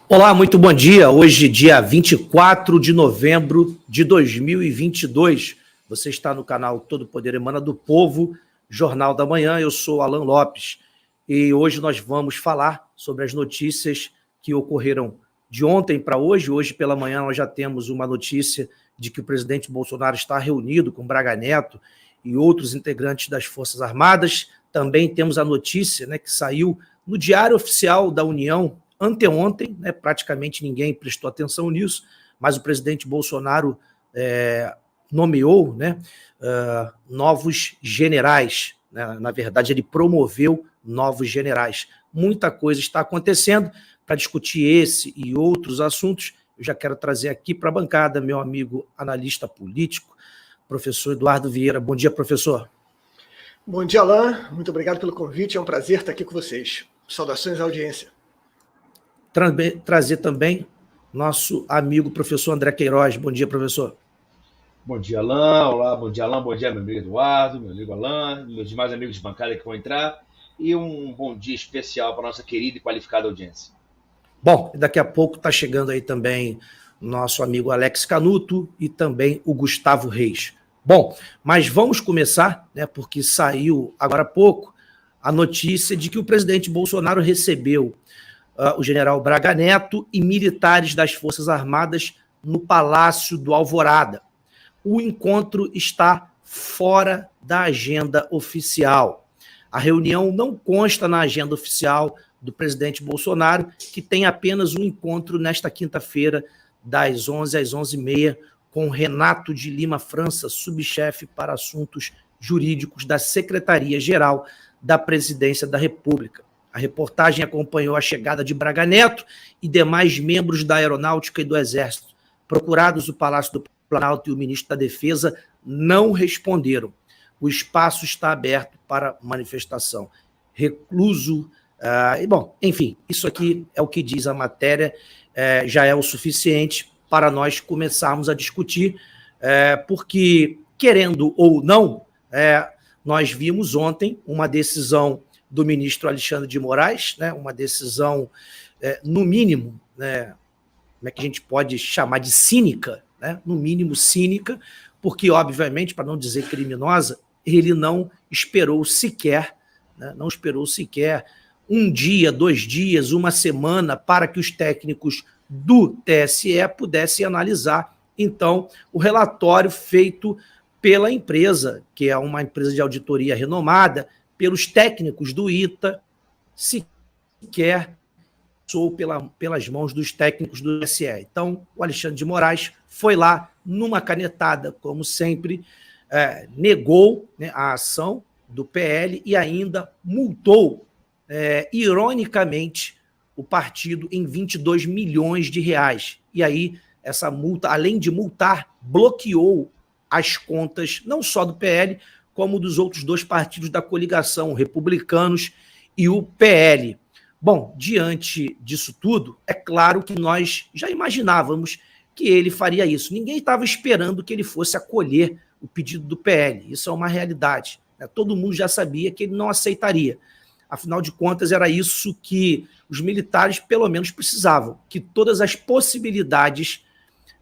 Olá, muito bom dia. Hoje, dia 24 de novembro de 2022. Você está no canal Todo Poder Emana do Povo, Jornal da Manhã. Eu sou Alan Lopes e hoje nós vamos falar sobre as notícias que ocorreram de ontem para hoje. Hoje pela manhã nós já temos uma notícia de que o presidente Bolsonaro está reunido com Braga Neto e outros integrantes das Forças Armadas. Também temos a notícia, que saiu no Diário Oficial da União anteontem, praticamente ninguém prestou atenção nisso, mas o presidente Bolsonaro nomeou novos generais. Na verdade, ele promoveu novos generais. Muita coisa está acontecendo. Para discutir esse e outros assuntos, eu já quero trazer aqui para a bancada meu amigo analista político, professor Eduardo Vieira. Bom dia, professor. Bom dia, Alan. Muito obrigado pelo convite. É um prazer estar aqui com vocês. Saudações à audiência. Trazer também nosso amigo professor André Queiroz. Bom dia, professor. Bom dia, Alan. Olá, bom dia, Alan. Bom dia, meu amigo Eduardo, meu amigo Alan, meus demais amigos de bancada que vão entrar. E um bom dia especial para a nossa querida e qualificada audiência. Bom, daqui a pouco está chegando aí também nosso amigo Alex Canuto e também o Gustavo Reis. Bom, mas vamos começar, porque saiu agora há pouco a notícia de que o presidente Bolsonaro recebeu o general Braga Neto e militares das Forças Armadas no Palácio do Alvorada. O encontro está fora da agenda oficial. A reunião não consta na agenda oficial do presidente Bolsonaro, que tem apenas um encontro nesta quinta-feira, das 11 às 11h30, com Renato de Lima França, subchefe para assuntos jurídicos da Secretaria-Geral da Presidência da República. A reportagem acompanhou a chegada de Braga Neto e demais membros da Aeronáutica e do Exército. Procurados, o Palácio do Planalto e o ministro da Defesa não responderam. O espaço está aberto para manifestação. Recluso. Enfim, isso aqui é o que diz a matéria, já é o suficiente para nós começarmos a discutir, porque, querendo ou não, nós vimos ontem uma decisão do ministro Alexandre de Moraes, uma decisão, no mínimo, como é que a gente pode chamar de cínica, no mínimo cínica, porque, obviamente, para não dizer criminosa, ele não esperou sequer um dia, 2 dias, uma semana para que os técnicos do TSE pudessem analisar, então, o relatório feito pela empresa, que é uma empresa de auditoria renomada, pelos técnicos do ITA, sequer passou pelas mãos dos técnicos do TSE. Então, o Alexandre de Moraes foi lá, numa canetada, como sempre, negou a ação do PL e ainda multou, ironicamente, o partido em 22 milhões de reais. E aí, essa multa, além de multar, bloqueou as contas, não só do PL, como dos outros 2 partidos da coligação, Republicanos e o PL. Bom, diante disso tudo, é claro que nós já imaginávamos que ele faria isso. Ninguém estava esperando que ele fosse acolher o pedido do PL. Isso é uma realidade. Todo mundo já sabia que ele não aceitaria. Afinal de contas, era isso que os militares, pelo menos, precisavam, que todas as possibilidades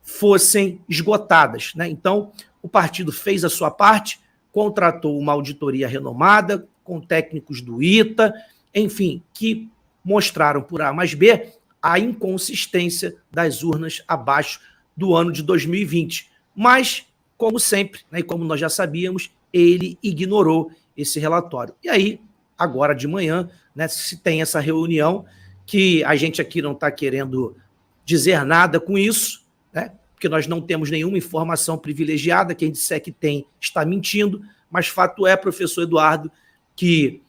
fossem esgotadas. Então, o partido fez a sua parte, contratou uma auditoria renomada, com técnicos do ITA, enfim, que mostraram por A mais B a inconsistência das urnas abaixo do ano de 2020. Mas, como sempre, e como nós já sabíamos, ele ignorou esse relatório. E aí, agora de manhã, se tem essa reunião, que a gente aqui não está querendo dizer nada com isso, porque nós não temos nenhuma informação privilegiada, quem disser que tem está mentindo, mas fato é, professor Eduardo, que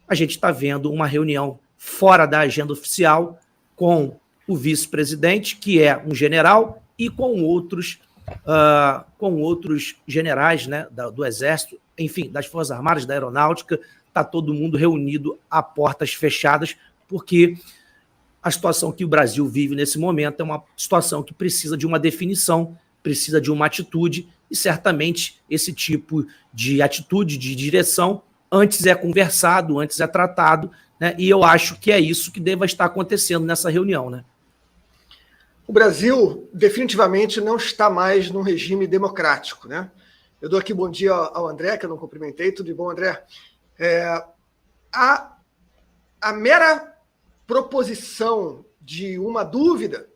a gente está vendo uma reunião fora da agenda oficial com o vice-presidente, que é um general, e com outros generais do Exército, enfim, das Forças Armadas, da Aeronáutica. Está todo mundo reunido a portas fechadas, porque a situação que o Brasil vive nesse momento é uma situação que precisa de uma definição, precisa de uma atitude, e certamente esse tipo de atitude, de direção, antes é conversado, antes é tratado, e eu acho que é isso que deva estar acontecendo nessa reunião, O Brasil definitivamente não está mais num regime democrático, né? Eu dou aqui bom dia ao André, que eu não cumprimentei. Tudo de bom, André? A mera proposição de uma dúvida,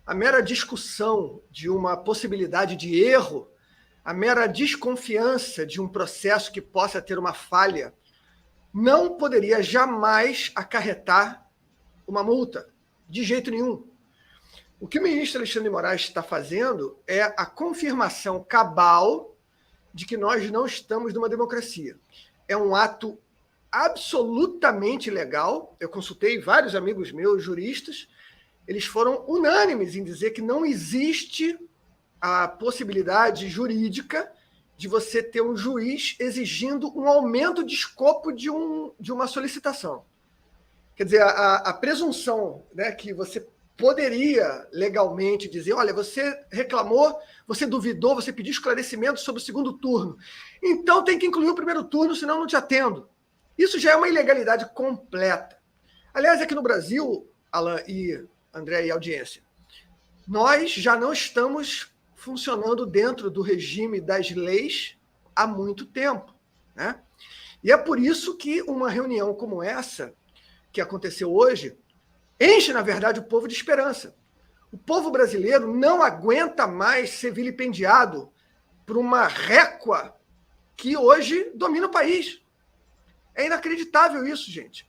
a mera discussão de uma possibilidade de erro, a mera desconfiança de um processo que possa ter uma falha, não poderia jamais acarretar uma multa, de jeito nenhum. O que o ministro Alexandre de Moraes está fazendo é a confirmação cabal de que nós não estamos numa democracia. É um ato absolutamente ilegal. Eu consultei vários amigos meus, juristas, eles foram unânimes em dizer que não existe a possibilidade jurídica de você ter um juiz exigindo um aumento de escopo de uma solicitação. Quer dizer, a presunção, né, que você poderia legalmente dizer, olha, você reclamou, você duvidou, você pediu esclarecimento sobre o segundo turno, então tem que incluir o primeiro turno, senão não te atendo. Isso já é uma ilegalidade completa. Aliás, aqui no Brasil, Alan e André e audiência, nós já não estamos funcionando dentro do regime das leis há muito tempo, né? E é por isso que uma reunião como essa, que aconteceu hoje, enche, na verdade, o povo de esperança. O povo brasileiro não aguenta mais ser vilipendiado por uma récua que hoje domina o país. É inacreditável isso, gente.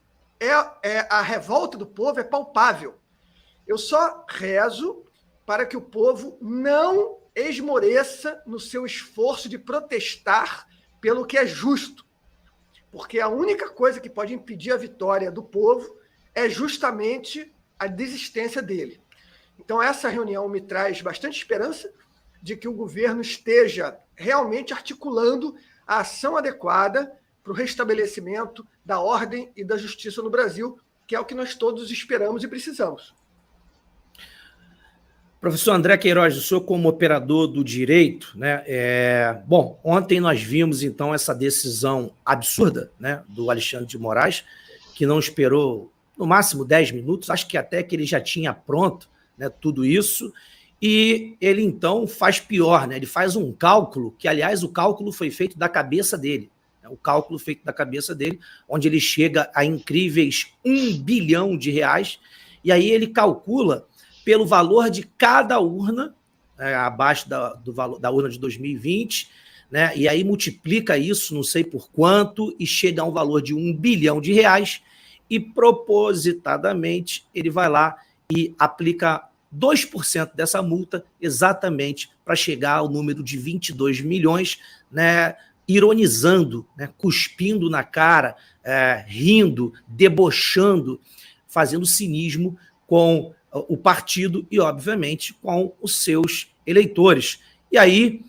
A revolta do povo é palpável. Eu só rezo para que o povo não esmoreça no seu esforço de protestar pelo que é justo. Porque a única coisa que pode impedir a vitória do povo é justamente a desistência dele. Então, essa reunião me traz bastante esperança de que o governo esteja realmente articulando a ação adequada para o restabelecimento da ordem e da justiça no Brasil, que é o que nós todos esperamos e precisamos. Professor André Queiroz, o senhor como operador do direito, né? Bom, ontem nós vimos, então, essa decisão absurda, né, do Alexandre de Moraes, que não esperou, no máximo, 10 minutos, acho que até que ele já tinha pronto, né, tudo isso, e ele, então, faz pior, né? Ele faz um cálculo, que, aliás, o cálculo foi feito da cabeça dele, né? O cálculo feito da cabeça dele, onde ele chega a incríveis R$1 bilhão, e aí ele calcula pelo valor de cada urna, abaixo do valor da urna de 2020, né? E aí multiplica isso, não sei por quanto, e chega a um valor de R$1 bilhão, e propositadamente ele vai lá e aplica 2% dessa multa exatamente para chegar ao número de 22 milhões, né? Ironizando, né? Cuspindo na cara, rindo, debochando, fazendo cinismo com o partido e, obviamente, com os seus eleitores. E aí,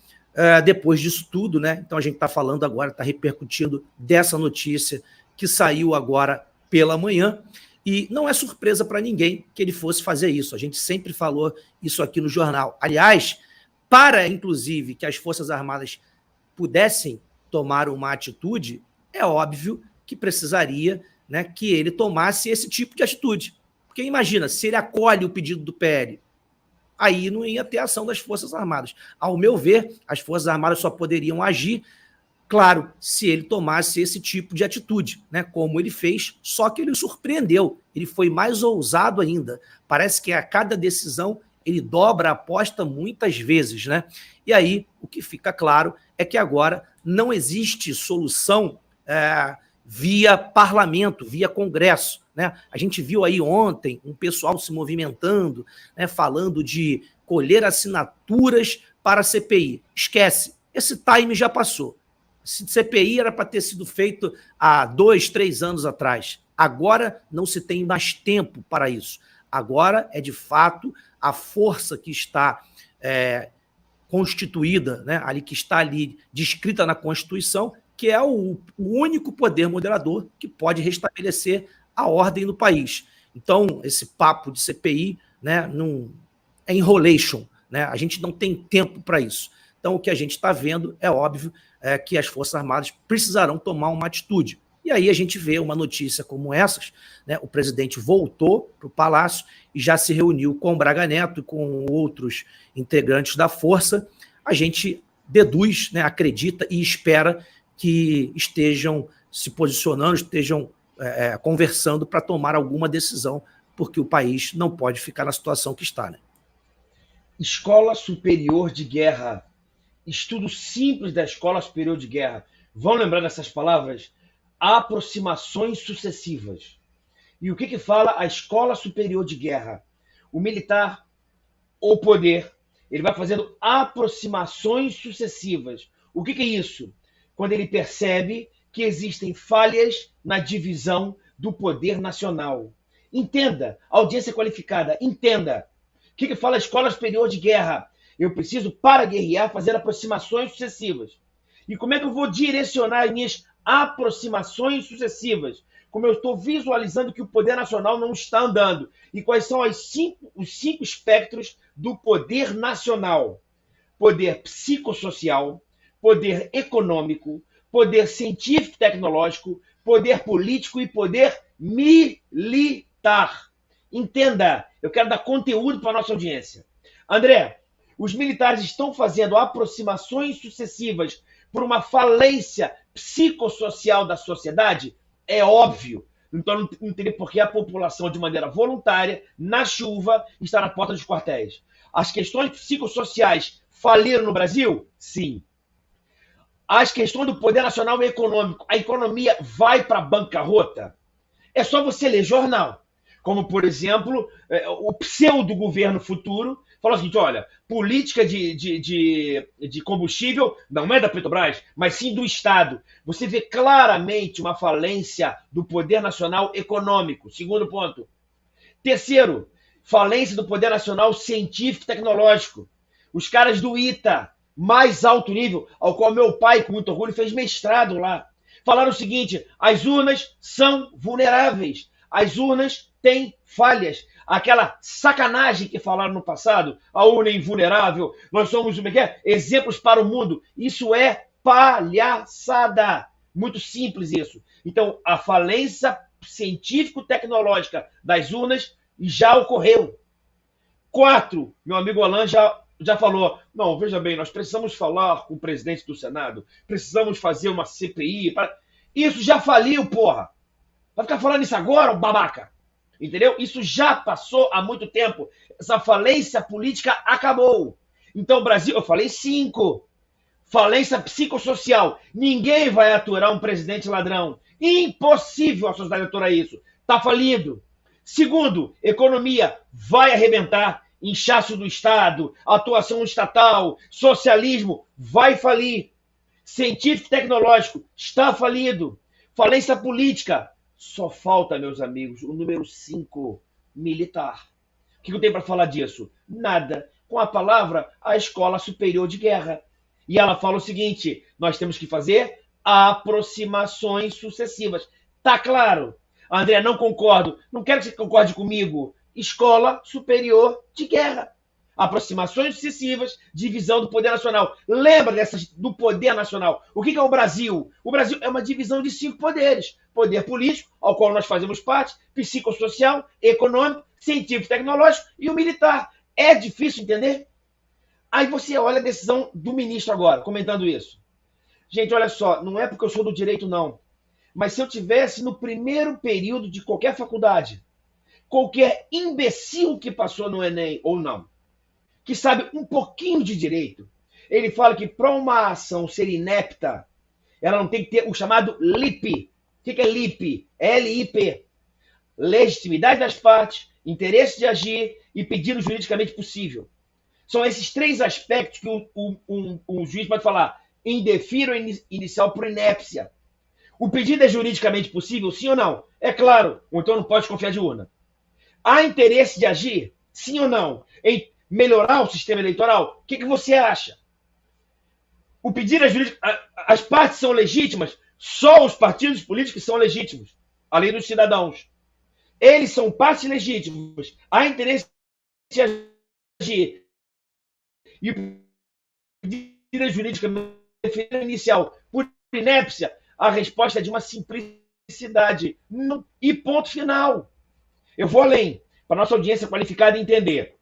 depois disso tudo, né? Então a gente está falando agora, está repercutindo dessa notícia que saiu agora pela manhã, e não é surpresa para ninguém que ele fosse fazer isso. A gente sempre falou isso aqui no jornal. Aliás, para, inclusive, que as Forças Armadas pudessem tomar uma atitude, é óbvio que precisaria, né, que ele tomasse esse tipo de atitude. Porque imagina, se ele acolhe o pedido do PL, aí não ia ter ação das Forças Armadas. Ao meu ver, as Forças Armadas só poderiam agir, claro, se ele tomasse esse tipo de atitude, né, como ele fez, só que ele surpreendeu, ele foi mais ousado ainda. Parece que a cada decisão ele dobra a aposta muitas vezes, né? E aí o que fica claro é que agora não existe solução via parlamento, via Congresso, né? A gente viu aí ontem um pessoal se movimentando, né, falando de colher assinaturas para a CPI. Esquece, esse time já passou. Esse CPI era para ter sido feito há 2, 3 anos atrás. Agora não se tem mais tempo para isso. Agora é, de fato, a força que está constituída, né, ali, que está ali descrita na Constituição, que é o único poder moderador que pode restabelecer a ordem no país. Então, esse papo de CPI, né, não, é enrolation, né? A gente não tem tempo para isso. Então, o que a gente está vendo, é óbvio, que as Forças Armadas precisarão tomar uma atitude. E aí a gente vê uma notícia como essas, né? O presidente voltou para o Palácio e já se reuniu com o Braga Neto e com outros integrantes da força. A gente deduz, né, acredita e espera que estejam se posicionando, estejam conversando para tomar alguma decisão, porque o país não pode ficar na situação que está, né? Escola Superior de Guerra. Estudo simples da Escola Superior de Guerra. Vão lembrar dessas palavras? Aproximações sucessivas. E o que fala a Escola Superior de Guerra? O militar, ou poder, ele vai fazendo aproximações sucessivas. O que é isso? Quando ele percebe que existem falhas na divisão do poder nacional. Entenda, audiência qualificada, entenda. O que fala a Escola Superior de Guerra? Eu preciso, para guerrear, fazer aproximações sucessivas. E como é que eu vou direcionar as minhas aproximações sucessivas? Como eu estou visualizando que o poder nacional não está andando. E quais são os cinco espectros do poder nacional? Poder psicossocial, poder econômico, poder científico e tecnológico, poder político e poder militar. Entenda, eu quero dar conteúdo para a nossa audiência. André, os militares estão fazendo aproximações sucessivas por uma falência psicossocial da sociedade? É óbvio. Então não teria por que a população, de maneira voluntária, na chuva, estar na porta dos quartéis. As questões psicossociais faliram no Brasil? Sim. As questões do poder nacional e econômico, a economia vai para a bancarrota? É só você ler jornal. Como, por exemplo, o pseudo-governo futuro falou o seguinte: olha, política de combustível não é da Petrobras, mas sim do Estado. Você vê claramente uma falência do poder nacional econômico. Segundo ponto. Terceiro, falência do poder nacional científico e tecnológico. Os caras do ITA, mais alto nível, ao qual meu pai, com muito orgulho, fez mestrado lá, falaram o seguinte: as urnas são vulneráveis, as urnas têm falhas. Aquela sacanagem que falaram no passado, a urna é invulnerável, nós somos exemplos para o mundo. Isso é palhaçada. Muito simples isso. Então, a falência científico-tecnológica das urnas já ocorreu. 4, meu amigo Alan já falou, não, veja bem, nós precisamos falar com o presidente do Senado, precisamos fazer uma CPI. Isso já faliu, porra. Vai ficar falando isso agora, babaca? Entendeu? Isso já passou há muito tempo. Essa falência política acabou. Então, Brasil, eu falei 5. Falência psicossocial. Ninguém vai aturar um presidente ladrão. Impossível a sociedade aturar isso. Está falido. Segundo, economia vai arrebentar. Inchaço do Estado, atuação estatal, socialismo vai falir. Científico e tecnológico está falido. Falência política. Só falta, meus amigos, o número 5, militar. O que eu tenho para falar disso? Nada. Com a palavra, a Escola Superior de Guerra. E ela fala o seguinte: nós temos que fazer aproximações sucessivas. Tá claro? André, não concordo. Não quero que você concorde comigo. Escola Superior de Guerra. Aproximações sucessivas, divisão do poder nacional. Lembra do poder nacional? O que é o Brasil? O Brasil é uma divisão de 5 poderes. Poder político, ao qual nós fazemos parte, psicossocial, econômico, científico, tecnológico e o militar. É difícil entender? Aí você olha a decisão do ministro agora, comentando isso. Gente, olha só, não é porque eu sou do direito, não. Mas se eu tivesse no primeiro período de qualquer faculdade, qualquer imbecil que passou no Enem ou não, que sabe um pouquinho de direito, ele fala que para uma ação ser inepta, ela não tem que ter o chamado LIP. O que é LIP? L-I-P. Legitimidade das partes, interesse de agir e pedido juridicamente possível. São esses 3 aspectos que um juiz pode falar: indefiro inicial por inépcia. O pedido é juridicamente possível, sim ou não? É claro, ou então não pode confiar de urna. Há interesse de agir, sim ou não, em melhorar o sistema eleitoral? O que você acha? O pedido é jurídico, as partes são legítimas, só os partidos políticos são legítimos, além dos cidadãos. Eles são partes legítimas. Há interesse de agir. E o pedido é jurídico inicial por inépcia, a resposta é de uma simplicidade publicidade. E ponto final. Eu vou além, para nossa audiência qualificada entender.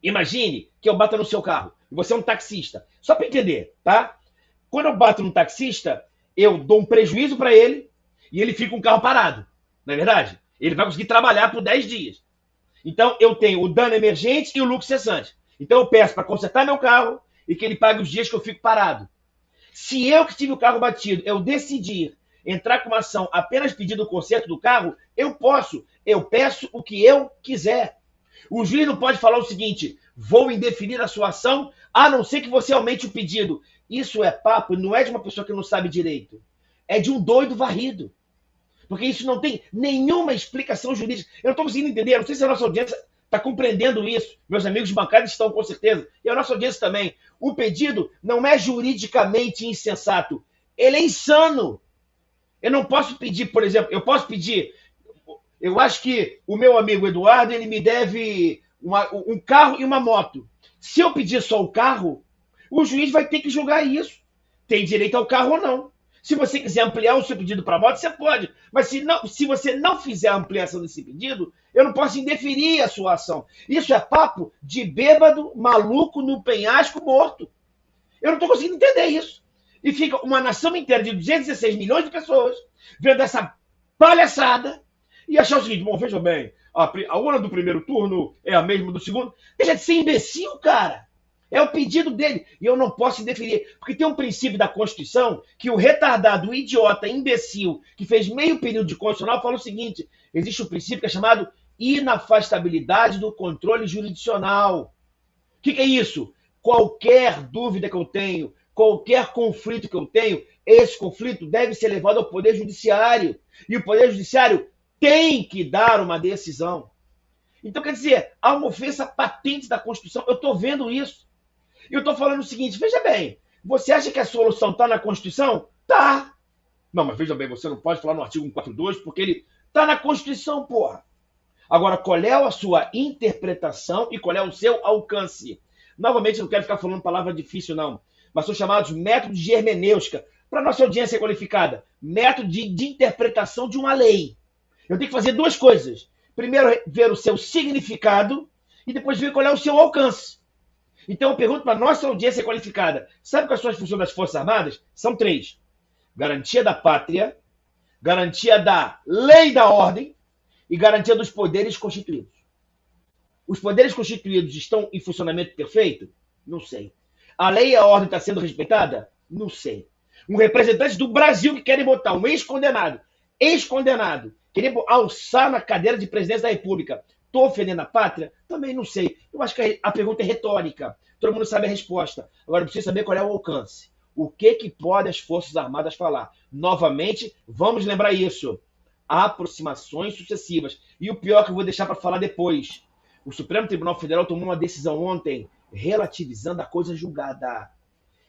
Imagine que eu bata no seu carro, e você é um taxista. Só para entender, tá? Quando eu bato no taxista, eu dou um prejuízo para ele e ele fica com o carro parado. Não é verdade? Ele vai conseguir trabalhar por 10 dias. Então, eu tenho o dano emergente e o lucro cessante. Então, eu peço para consertar meu carro e que ele pague os dias que eu fico parado. Se eu que tive o carro batido, eu decidir entrar com uma ação apenas pedindo o conserto do carro, eu posso. Eu peço o que eu quiser. O juiz não pode falar o seguinte: vou indeferir a sua ação, a não ser que você aumente o pedido. Isso é papo, não é de uma pessoa que não sabe direito. É de um doido varrido. Porque isso não tem nenhuma explicação jurídica. Eu não estou conseguindo entender, eu não sei se a nossa audiência está compreendendo isso. Meus amigos bancários estão com certeza. E a nossa audiência também. O pedido não é juridicamente insensato. Ele é insano. Eu não posso pedir, por exemplo, eu posso pedir... Eu acho que o meu amigo Eduardo, ele me deve um carro e uma moto. Se eu pedir só o carro, o juiz vai ter que julgar isso. Tem direito ao carro ou não. Se você quiser ampliar o seu pedido para a moto, você pode. Mas se você não fizer a ampliação desse pedido, eu não posso indeferir a sua ação. Isso é papo de bêbado, maluco, no penhasco, morto. Eu não estou conseguindo entender isso. E fica uma nação inteira de 216 milhões de pessoas vendo essa palhaçada e achar o seguinte: bom, veja bem, a urna do primeiro turno é a mesma do segundo. Deixa de ser imbecil, cara. É o pedido dele. E eu não posso indeferir. Porque tem um princípio da Constituição que o retardado, o idiota, imbecil, que fez meio período de constitucional, fala o seguinte: existe um princípio que é chamado inafastabilidade do controle jurisdicional. O que é isso? Qualquer dúvida que eu tenho, qualquer conflito que eu tenho, esse conflito deve ser levado ao Poder Judiciário. E o Poder Judiciário tem que dar uma decisão. Então, quer dizer, há uma ofensa patente da Constituição. Eu estou vendo isso. Eu estou falando o seguinte: veja bem, você acha que a solução está na Constituição? Tá. Não, mas veja bem, você não pode falar no artigo 142 porque ele está na Constituição, porra. Agora, qual é a sua interpretação e qual é o seu alcance? Novamente, eu não quero ficar falando palavra difícil, não, mas são chamados métodos de hermenêutica. Para nossa audiência qualificada, método de interpretação de uma lei. Eu tenho que fazer duas coisas. Primeiro, ver o seu significado e depois ver qual é o seu alcance. Então, eu pergunto para a nossa audiência qualificada: sabe quais são as funções das Forças Armadas? São 3. Garantia da pátria, garantia da lei e da ordem e garantia dos poderes constituídos. Os poderes constituídos estão em funcionamento perfeito? Não sei. A lei e a ordem está sendo respeitada? Não sei. Um representante do Brasil que quer botar um ex-condenado, querer alçar na cadeira de presidência da República, estou ofendendo a pátria? Também não sei. Eu acho que a pergunta é retórica. Todo mundo sabe a resposta. Agora, precisa saber qual é o alcance. O que pode as Forças Armadas falar? Novamente, vamos lembrar isso. Aproximações sucessivas. E o pior que eu vou deixar para falar depois. O Supremo Tribunal Federal tomou uma decisão ontem relativizando a coisa julgada.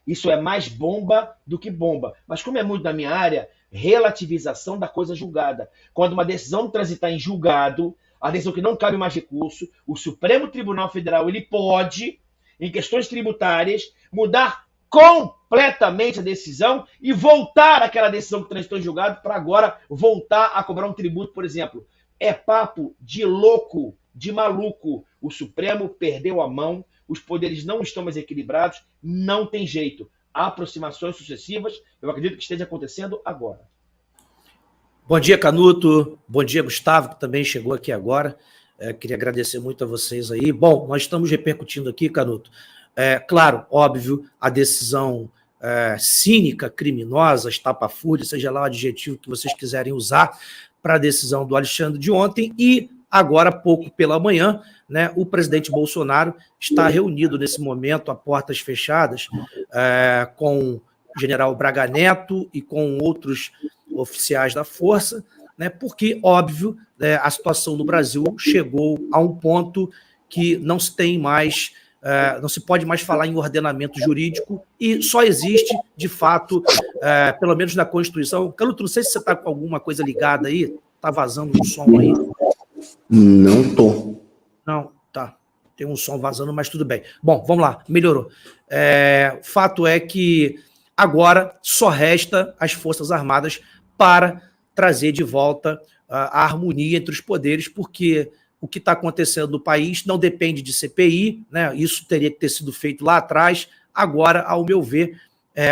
Isso é mais bomba do que bomba. Mas como é muito da minha área, relativização da coisa julgada. Quando uma decisão transitar em julgado, a decisão que não cabe mais recurso, o Supremo Tribunal Federal ele pode, em questões tributárias, mudar completamente a decisão e voltar àquela decisão que transitou em julgado para agora voltar a cobrar um tributo, por exemplo. É papo de louco, de maluco. O Supremo perdeu a mão, os poderes não estão mais equilibrados, não tem jeito. Aproximações sucessivas, eu acredito que esteja acontecendo agora. Bom dia, Canuto. Bom dia, Gustavo, que também chegou aqui agora. Queria agradecer muito a vocês aí. Bom, nós estamos repercutindo aqui, Canuto. Claro, óbvio, a decisão cínica, criminosa, estapafúrdia, seja lá o adjetivo que vocês quiserem usar, para a decisão do Alexandre de ontem. E agora, há pouco pela manhã, né, o presidente Bolsonaro está reunido nesse momento a portas fechadas com o general Braga Neto e com outros oficiais da Força, né, porque, óbvio, a situação no Brasil chegou a um ponto que não se tem mais, não se pode mais falar em ordenamento jurídico e só existe, de fato, pelo menos na Constituição. Canuto, não sei se você está com alguma coisa ligada aí, está vazando um som aí. Não tô. Não, tá. Tem um som vazando, mas tudo bem. Bom, vamos lá, melhorou. O fato é que agora só resta as Forças Armadas para trazer de volta a harmonia entre os poderes, porque o que está acontecendo no país não depende de CPI, né? Isso teria que ter sido feito lá atrás. Agora, ao meu ver,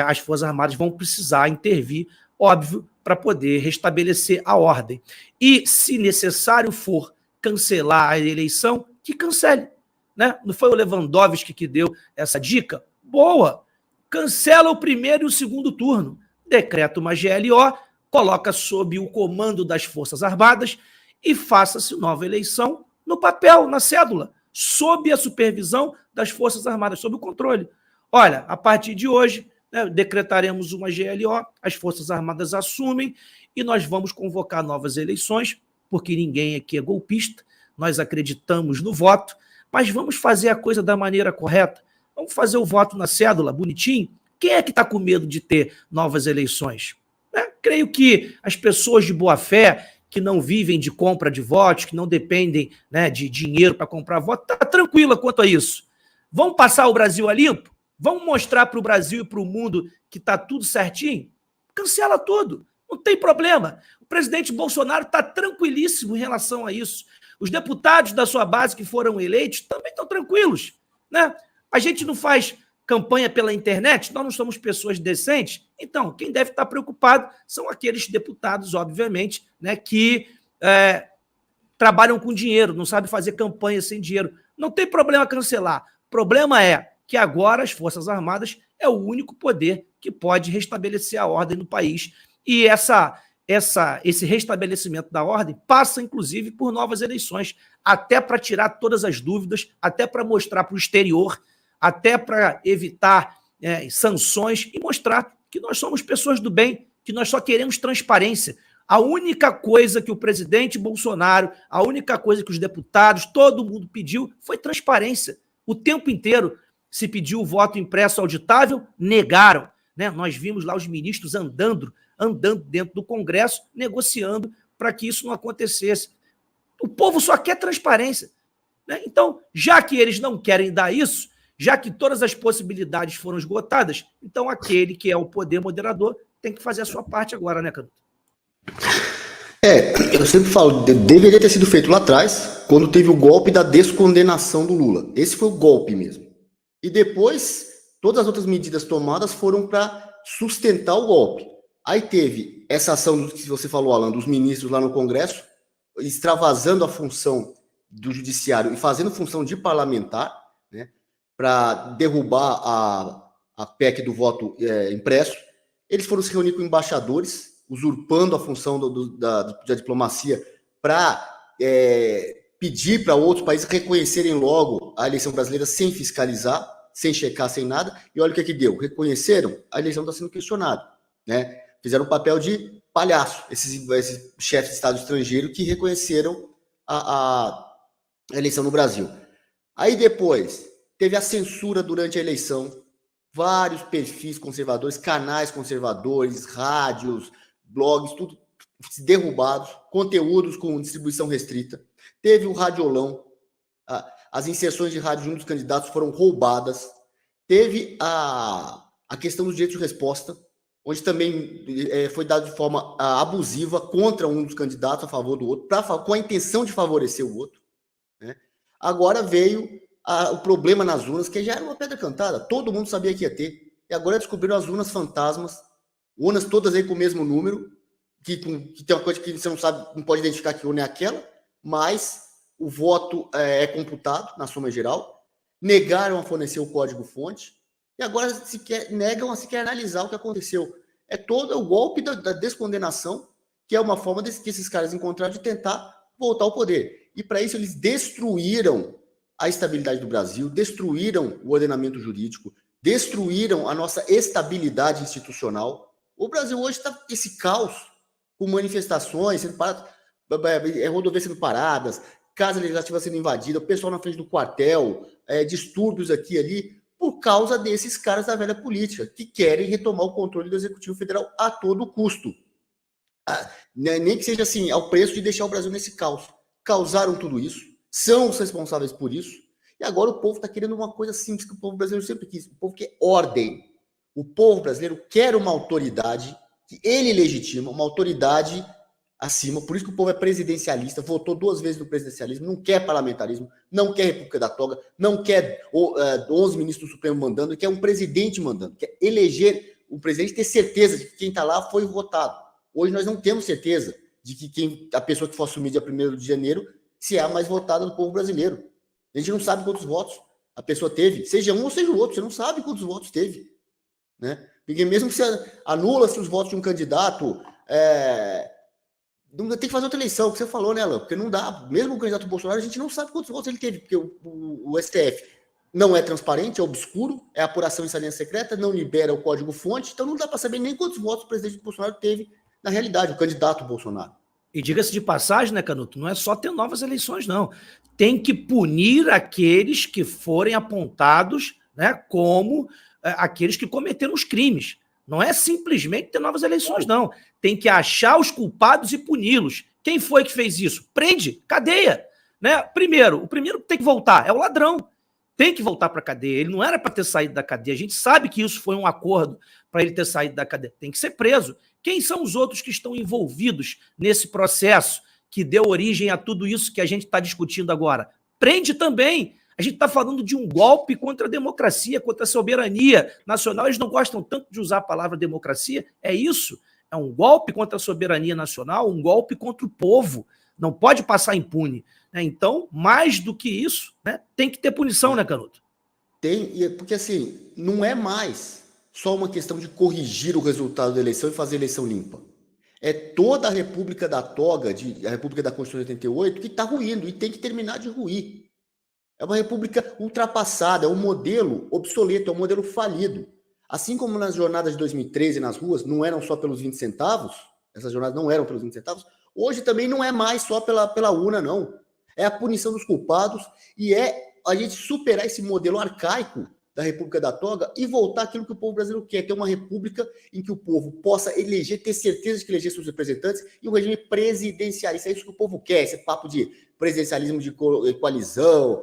as Forças Armadas vão precisar intervir, óbvio, para poder restabelecer a ordem. E, se necessário for cancelar a eleição, que cancele. Né? Não foi o Lewandowski que deu essa dica? Boa! Cancela o primeiro e o segundo turno. Decreta uma GLO, coloca sob o comando das Forças Armadas e faça-se nova eleição no papel, na cédula, sob a supervisão das Forças Armadas, sob o controle. Olha, a partir de hoje, né, decretaremos uma GLO, as Forças Armadas assumem e nós vamos convocar novas eleições, porque ninguém aqui é golpista, nós acreditamos no voto, mas vamos fazer a coisa da maneira correta. Vamos fazer o voto na cédula, bonitinho. Quem é que está com medo de ter novas eleições? Creio que as pessoas de boa fé, que não vivem de compra de votos, que não dependem, né, de dinheiro para comprar voto, está tranquila quanto a isso. Vamos passar o Brasil a limpo? Vamos mostrar para o Brasil e para o mundo que está tudo certinho? Cancela tudo, não tem problema. O presidente Bolsonaro está tranquilíssimo em relação a isso. Os deputados da sua base que foram eleitos também estão tranquilos. Né? A gente não faz campanha pela internet, nós não somos pessoas decentes, então quem deve estar preocupado são aqueles deputados, obviamente, né, que trabalham com dinheiro, não sabem fazer campanha sem dinheiro. Não tem problema cancelar. O problema é que agora as Forças Armadas é o único poder que pode restabelecer a ordem no país. E esse restabelecimento da ordem passa, inclusive, por novas eleições, até para tirar todas as dúvidas, até para mostrar para o exterior, até para evitar sanções e mostrar que nós somos pessoas do bem, que nós só queremos transparência. A única coisa que o presidente Bolsonaro, a única coisa que os deputados, todo mundo pediu foi transparência. O tempo inteiro se pediu o voto impresso auditável, negaram. Né? Nós vimos lá os ministros andando dentro do Congresso, negociando para que isso não acontecesse. O povo só quer transparência. Né? Então, já que eles não querem dar isso, já que todas as possibilidades foram esgotadas, então aquele que é o poder moderador tem que fazer a sua parte agora, né, Canuto? Eu sempre falo, deveria ter sido feito lá atrás, quando teve o golpe da descondenação do Lula. Esse foi o golpe mesmo. E depois, todas as outras medidas tomadas foram para sustentar o golpe. Aí teve essa ação que você falou, Alan, dos ministros lá no Congresso, extravasando a função do judiciário e fazendo função de parlamentar, né, para derrubar a PEC do voto impresso. Eles foram se reunir com embaixadores, usurpando a função da diplomacia para pedir para outros países reconhecerem logo a eleição brasileira sem fiscalizar, sem checar, sem nada. E olha o que deu. Reconheceram, a eleição está sendo questionada. Né? Fizeram um papel de palhaço, esses chefes de Estado estrangeiro que reconheceram a eleição no Brasil. Aí depois, teve a censura durante a eleição, vários perfis conservadores, canais conservadores, rádios, blogs, tudo derrubados, conteúdos com distribuição restrita. Teve o radiolão, as inserções de rádio junto dos candidatos foram roubadas. Teve a questão dos direitos de resposta, onde também foi dado de forma abusiva contra um dos candidatos a favor do outro, com a intenção de favorecer o outro. Né? Agora veio o problema nas urnas, que já era uma pedra cantada, todo mundo sabia que ia ter, e agora descobriram as urnas fantasmas, urnas todas aí com o mesmo número, que tem uma coisa que você não sabe, não pode identificar que urna é aquela, mas o voto é computado na soma geral, negaram a fornecer o código-fonte, e agora negam a sequer analisar o que aconteceu. É todo o golpe da descondenação, que é uma forma que esses caras encontraram de tentar voltar ao poder. E para isso eles destruíram a estabilidade do Brasil, destruíram o ordenamento jurídico, destruíram a nossa estabilidade institucional. O Brasil hoje está esse caos, com manifestações sendo paradas, rodovias sendo paradas, casa legislativa sendo invadida, o pessoal na frente do quartel, distúrbios aqui e ali, por causa desses caras da velha política, que querem retomar o controle do Executivo Federal a todo custo. Nem que seja assim, ao preço de deixar o Brasil nesse caos. Causaram tudo isso, são os responsáveis por isso, e agora o povo está querendo uma coisa simples que o povo brasileiro sempre quis. O povo quer ordem. O povo brasileiro quer uma autoridade que ele legitima, uma autoridade acima. Por isso que o povo é presidencialista, votou 2 vezes no presidencialismo, não quer parlamentarismo, não quer República da Toga, não quer 11 ministros do Supremo mandando, quer um presidente mandando, quer eleger o presidente, ter certeza de que quem está lá foi votado. Hoje nós não temos certeza de que a pessoa que for assumir dia 1º de janeiro se é a mais votada do povo brasileiro. A gente não sabe quantos votos a pessoa teve, seja um ou seja o outro, você não sabe quantos votos teve, né? Porque mesmo que você anula-se os votos de um candidato, tem que fazer outra eleição, que você falou, né, Alan? Porque não dá, mesmo o candidato Bolsonaro, a gente não sabe quantos votos ele teve, porque o STF não é transparente, é obscuro, é apuração em salinha secreta, não libera o código-fonte, então não dá para saber nem quantos votos o presidente Bolsonaro teve na realidade, o candidato Bolsonaro. E diga-se de passagem, né, Canuto, não é só ter novas eleições, não. Tem que punir aqueles que forem apontados, né, como aqueles que cometeram os crimes. Não é simplesmente ter novas eleições, não. Tem que achar os culpados e puni-los. Quem foi que fez isso? Prende, cadeia. Né? O primeiro que tem que voltar é o ladrão. Tem que voltar para a cadeia. Ele não era para ter saído da cadeia. A gente sabe que isso foi um acordo para ele ter saído da cadeia. Tem que ser preso. Quem são os outros que estão envolvidos nesse processo que deu origem a tudo isso que a gente está discutindo agora? Prende também. A gente está falando de um golpe contra a democracia, contra a soberania nacional. Eles não gostam tanto de usar a palavra democracia. É isso. É um golpe contra a soberania nacional, um golpe contra o povo. Não pode passar impune. Então, mais do que isso, né, tem que ter punição, né, Canuto? Tem, porque assim, não é mais só uma questão de corrigir o resultado da eleição e fazer a eleição limpa. É toda a República da Toga, a República da Constituição de 88, que está ruindo e tem que terminar de ruir. É uma república ultrapassada, é um modelo obsoleto, é um modelo falido. Assim como nas jornadas de 2013 nas ruas não eram só pelos 20 centavos, essas jornadas não eram pelos 20 centavos, hoje também não é mais só pela urna, não. É a punição dos culpados e é a gente superar esse modelo arcaico da República da Toga e voltar àquilo que o povo brasileiro quer, que é uma república em que o povo possa eleger, ter certeza de que eleger seus representantes e um regime presidencialista. É isso que o povo quer, esse papo de presidencialismo de coalizão,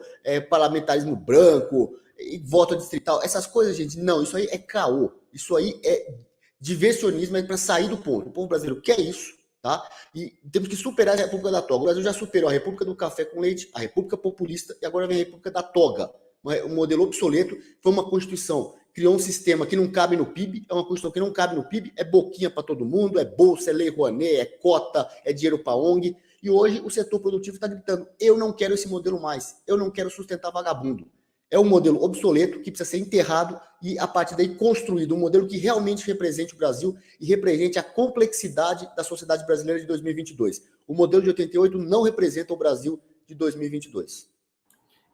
parlamentarismo branco, voto distrital, essas coisas, gente, não, isso aí é caô, isso aí é diversionismo, é para sair do povo. O povo brasileiro quer isso, tá? E temos que superar a República da Toga. O Brasil já superou a República do Café com Leite, a República Populista e agora vem a República da Toga. Um modelo obsoleto, foi uma Constituição, criou um sistema que não cabe no PIB, é uma Constituição que não cabe no PIB, é boquinha para todo mundo, é bolsa, é lei Rouanet, é cota, é dinheiro para ONG, e hoje o setor produtivo está gritando, eu não quero esse modelo mais, eu não quero sustentar vagabundo. É um modelo obsoleto que precisa ser enterrado e, a partir daí, construído um modelo que realmente represente o Brasil e represente a complexidade da sociedade brasileira de 2022. O modelo de 88 não representa o Brasil de 2022.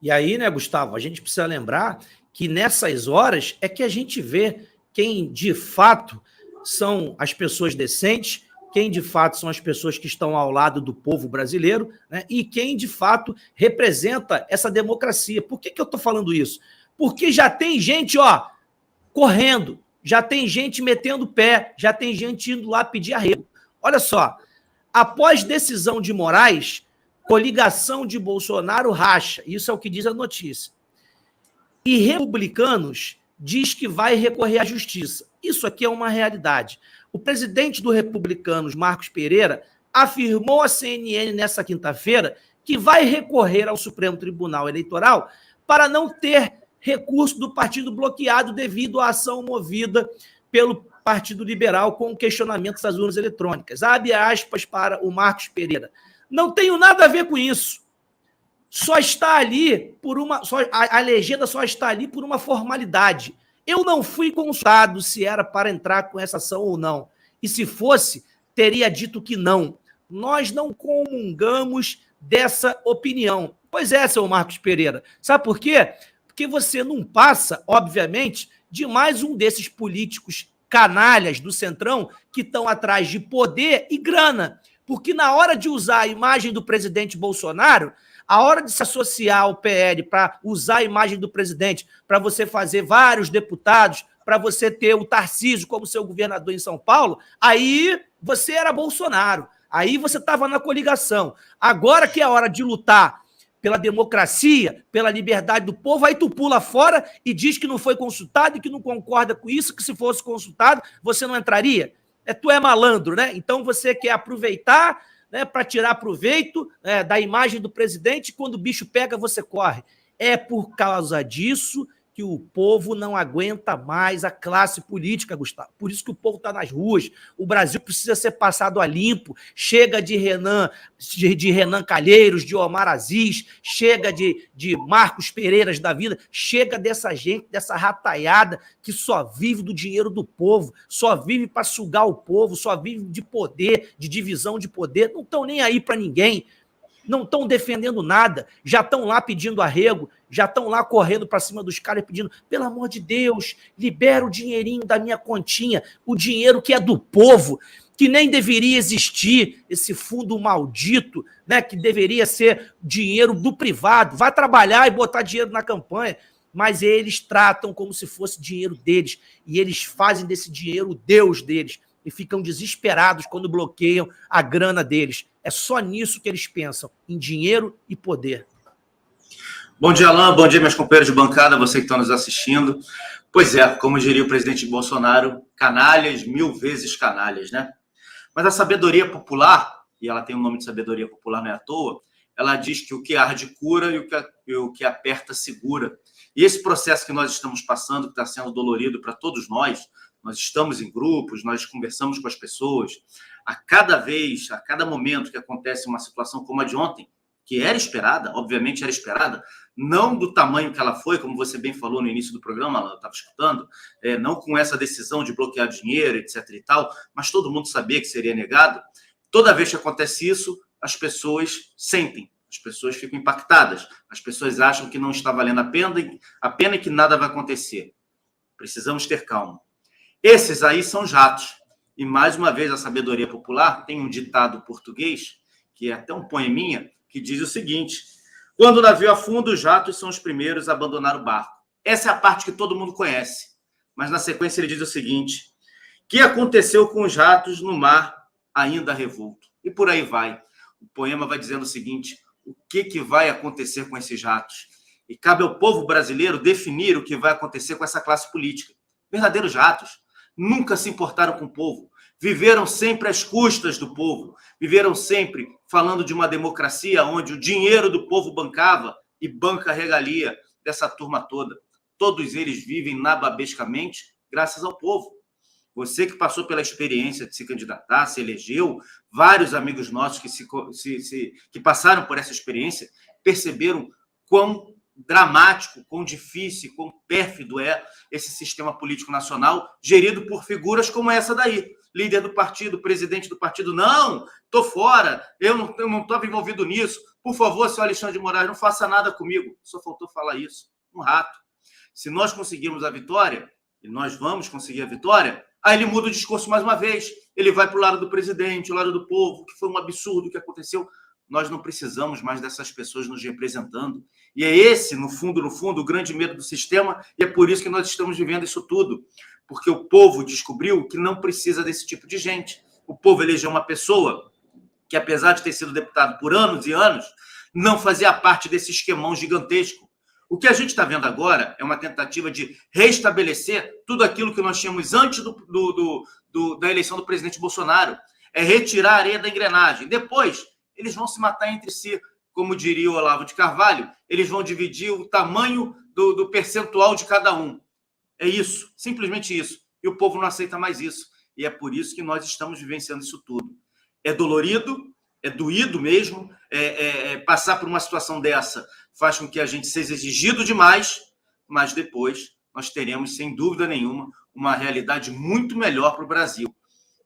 E aí, né, Gustavo, a gente precisa lembrar que nessas horas é que a gente vê quem de fato são as pessoas decentes, quem de fato são as pessoas que estão ao lado do povo brasileiro, né, e quem de fato representa essa democracia. Por que eu estou falando isso? Porque já tem gente, correndo, já tem gente metendo pé, já tem gente indo lá pedir arrego. Olha só, após decisão de Moraes, coligação de Bolsonaro racha. Isso é o que diz a notícia. E Republicanos diz que vai recorrer à justiça. Isso aqui é uma realidade. O presidente do Republicanos, Marcos Pereira, afirmou à CNN nessa quinta-feira que vai recorrer ao Supremo Tribunal Eleitoral para não ter recurso do partido bloqueado devido à ação movida pelo Partido Liberal com questionamentos das urnas eletrônicas. Abre aspas para o Marcos Pereira. Não tenho nada a ver com isso. Só está ali a legenda só está ali por uma formalidade. Eu não fui consultado se era para entrar com essa ação ou não. E se fosse, teria dito que não. Nós não comungamos dessa opinião. Pois é, seu Marcos Pereira. Sabe por quê? Porque você não passa, obviamente, de mais um desses políticos canalhas do Centrão que estão atrás de poder e grana. Porque na hora de usar a imagem do presidente Bolsonaro, a hora de se associar ao PL para usar a imagem do presidente, para você fazer vários deputados, para você ter o Tarcísio como seu governador em São Paulo, aí você era Bolsonaro. Aí você estava na coligação. Agora que é a hora de lutar pela democracia, pela liberdade do povo, aí tu pula fora e diz que não foi consultado e que não concorda com isso, que se fosse consultado, você não entraria. Tu é malandro, né? Então você quer aproveitar né, para tirar proveito da imagem do presidente. Quando o bicho pega, você corre. É por causa disso que o povo não aguenta mais a classe política, Gustavo. Por isso que o povo está nas ruas. O Brasil precisa ser passado a limpo. Chega de Renan Calheiros, de Omar Aziz, chega de Marcos Pereiras da vida, chega dessa gente, dessa rataiada que só vive do dinheiro do povo, só vive para sugar o povo, só vive de poder, de divisão de poder. Não estão nem aí para ninguém. Não estão defendendo nada, já estão lá pedindo arrego, já estão lá correndo para cima dos caras pedindo, pelo amor de Deus, libera o dinheirinho da minha continha, o dinheiro que é do povo, que nem deveria existir, esse fundo maldito, né, que deveria ser dinheiro do privado, vai trabalhar e botar dinheiro na campanha, mas eles tratam como se fosse dinheiro deles, e eles fazem desse dinheiro o Deus deles, e ficam desesperados quando bloqueiam a grana deles. É só nisso que eles pensam, em dinheiro e poder. Bom dia, Alain. Bom dia, meus companheiros de bancada, você que está nos assistindo. Pois é, como diria o presidente Bolsonaro, canalhas, 1000 vezes canalhas, né? Mas a sabedoria popular, e ela tem o nome de sabedoria popular, não é à toa, ela diz que o que arde cura e o que aperta segura. E esse processo que nós estamos passando, que está sendo dolorido para todos nós estamos em grupos, nós conversamos com as pessoas. A cada momento que acontece uma situação como a de ontem, que era esperada, obviamente era esperada, não do tamanho que ela foi, como você bem falou no início do programa, eu estava escutando, não com essa decisão de bloquear dinheiro, etc. e tal, mas todo mundo sabia que seria negado. Toda vez que acontece isso, as pessoas sentem, as pessoas ficam impactadas, as pessoas acham que não está valendo a pena e que nada vai acontecer. Precisamos ter calma. Esses aí são jatos. E, mais uma vez, a sabedoria popular tem um ditado português, que é até um poeminha, que diz o seguinte: quando o navio afunda, os jatos são os primeiros a abandonar o barco. Essa é a parte que todo mundo conhece. Mas, na sequência, ele diz o seguinte: que aconteceu com os jatos no mar ainda revolto? E por aí vai. O poema vai dizendo o seguinte: o que vai acontecer com esses jatos? E cabe ao povo brasileiro definir o que vai acontecer com essa classe política. Verdadeiros jatos. Nunca se importaram com o povo, viveram sempre às custas do povo, viveram sempre falando de uma democracia onde o dinheiro do povo bancava e banca a regalia dessa turma toda. Todos eles vivem nababescamente graças ao povo. Você que passou pela experiência de se candidatar, se elegeu, vários amigos nossos que passaram por essa experiência perceberam quão dramático, quão difícil, quão pérfido é esse sistema político nacional, gerido por figuras como essa daí. Líder do partido, presidente do partido, não, estou fora, eu não estava envolvido nisso. Por favor, senhor Alexandre de Moraes, não faça nada comigo. Só faltou falar isso. Um rato. Se nós conseguirmos a vitória, e nós vamos conseguir a vitória, aí ele muda o discurso mais uma vez. Ele vai para o lado do presidente, o lado do povo, que foi um absurdo o que aconteceu. Nós não precisamos mais dessas pessoas nos representando. E é esse, no fundo, o grande medo do sistema, e é por isso que nós estamos vivendo isso tudo. Porque o povo descobriu que não precisa desse tipo de gente. O povo elegeu uma pessoa que, apesar de ter sido deputado por anos e anos, não fazia parte desse esquemão gigantesco. O que a gente está vendo agora é uma tentativa de restabelecer tudo aquilo que nós tínhamos antes da eleição do presidente Bolsonaro. É retirar a areia da engrenagem. Depois, eles vão se matar entre si, como diria o Olavo de Carvalho, eles vão dividir o tamanho do percentual de cada um. É isso, simplesmente isso. E o povo não aceita mais isso. E é por isso que nós estamos vivenciando isso tudo. É dolorido, é doído mesmo, passar por uma situação dessa faz com que a gente seja exigido demais, mas depois nós teremos, sem dúvida nenhuma, uma realidade muito melhor para o Brasil.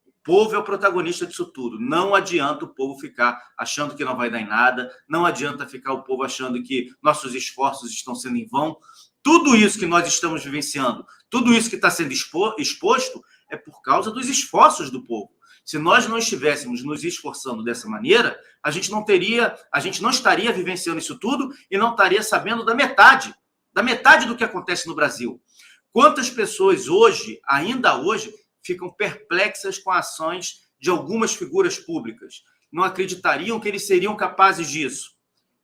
O povo é o protagonista disso tudo. Não adianta o povo ficar achando que não vai dar em nada, não adianta ficar o povo achando que nossos esforços estão sendo em vão. Tudo isso que nós estamos vivenciando, tudo isso que está sendo exposto é por causa dos esforços do povo. Se nós não estivéssemos nos esforçando dessa maneira, a gente não estaria vivenciando isso tudo e não estaria sabendo da metade do que acontece no Brasil. Quantas pessoas hoje, ainda hoje, ficam perplexas com ações de algumas figuras públicas? Não acreditariam que eles seriam capazes disso.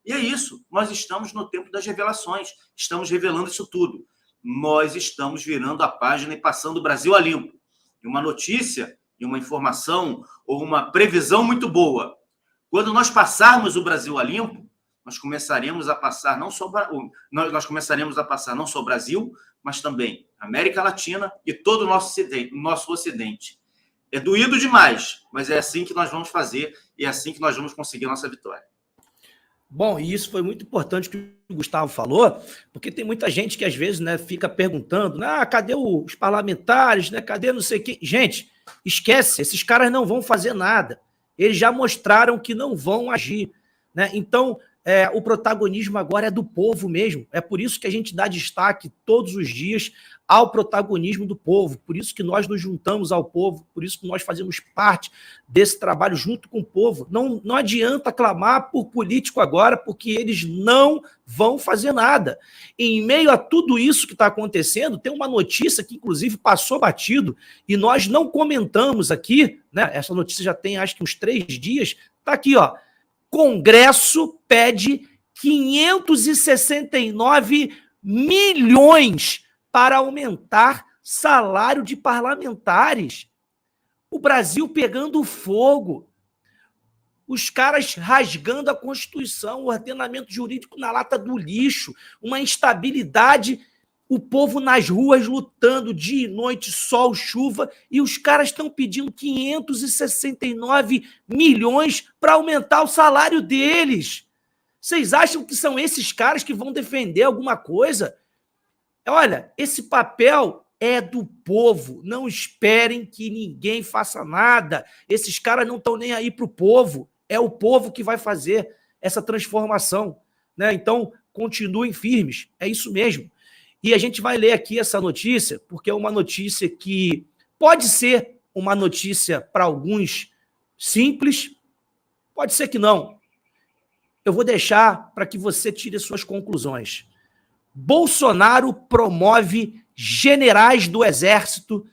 E é isso, nós estamos no tempo das revelações, estamos revelando isso tudo. Nós estamos virando a página e passando o Brasil a limpo. E uma notícia, e uma informação, ou uma previsão muito boa. Quando nós passarmos o Brasil a limpo, nós começaremos a passar não só o Brasil, mas também a América Latina e todo o nosso Ocidente. É doído demais, mas é assim que nós vamos fazer e é assim que nós vamos conseguir a nossa vitória. Bom, e isso foi muito importante que o Gustavo falou, porque tem muita gente que às vezes, né, fica perguntando, cadê os parlamentares, né, cadê não sei quem? Gente, esquece, esses caras não vão fazer nada. Eles já mostraram que não vão agir, né? Então, o protagonismo agora é do povo mesmo. É por isso que a gente dá destaque todos os dias ao protagonismo do povo. Por isso que nós nos juntamos ao povo, por isso que nós fazemos parte desse trabalho junto com o povo. Não adianta clamar por político agora, porque eles não vão fazer nada. Em meio a tudo isso que está acontecendo, tem uma notícia que, inclusive, passou batido e nós não comentamos aqui, né? Essa notícia já tem, acho que uns 3 dias. Está aqui, ó. Congresso pede 569 milhões para aumentar salário de parlamentares. O Brasil pegando fogo. Os caras rasgando a Constituição, o ordenamento jurídico na lata do lixo, uma instabilidade, o povo nas ruas lutando dia e noite, sol, chuva, e os caras estão pedindo 569 milhões para aumentar o salário deles. Vocês acham que são esses caras que vão defender alguma coisa? Olha, esse papel é do povo. Não esperem que ninguém faça nada. Esses caras não estão nem aí para o povo. É o povo que vai fazer essa transformação, né? Então, continuem firmes. É isso mesmo. E a gente vai ler aqui essa notícia, porque é uma notícia que pode ser uma notícia para alguns simples, pode ser que não. Eu vou deixar para que você tire suas conclusões. Bolsonaro promove generais do Exército.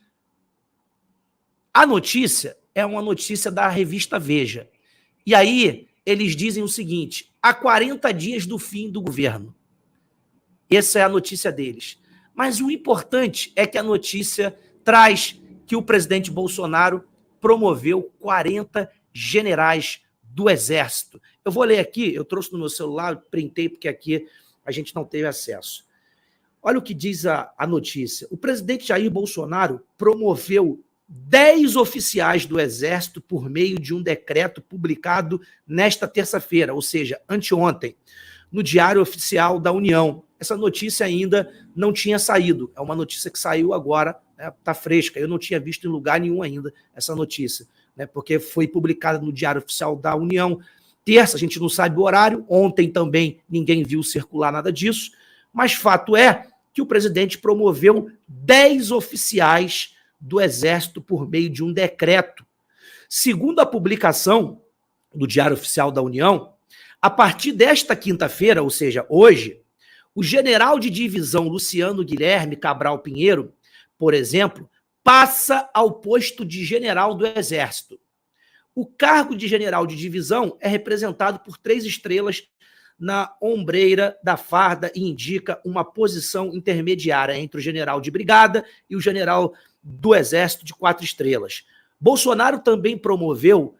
A notícia é uma notícia da revista Veja. E aí eles dizem o seguinte: há 40 dias do fim do governo. Essa é a notícia deles. Mas o importante é que a notícia traz que o presidente Bolsonaro promoveu 40 generais do Exército. Eu vou ler aqui, eu trouxe no meu celular, printei porque aqui a gente não teve acesso. Olha o que diz a notícia. O presidente Jair Bolsonaro promoveu 10 oficiais do Exército por meio de um decreto publicado nesta terça-feira, ou seja, anteontem, no Diário Oficial da União. Essa notícia ainda não tinha saído. É uma notícia que saiu agora, está fresca. Eu não tinha visto em lugar nenhum ainda essa notícia, né, porque foi publicada no Diário Oficial da União. Terça, a gente não sabe o horário. Ontem também ninguém viu circular nada disso. Mas fato é que o presidente promoveu 10 oficiais do Exército por meio de um decreto. Segundo a publicação do Diário Oficial da União, a partir desta quinta-feira, ou seja, hoje, o general de divisão Luciano Guilherme Cabral Pinheiro, por exemplo, passa ao posto de general do Exército. O cargo de general de divisão é representado por 3 estrelas na ombreira da farda e indica uma posição intermediária entre o general de brigada e o general do Exército de 4 estrelas. Bolsonaro também promoveu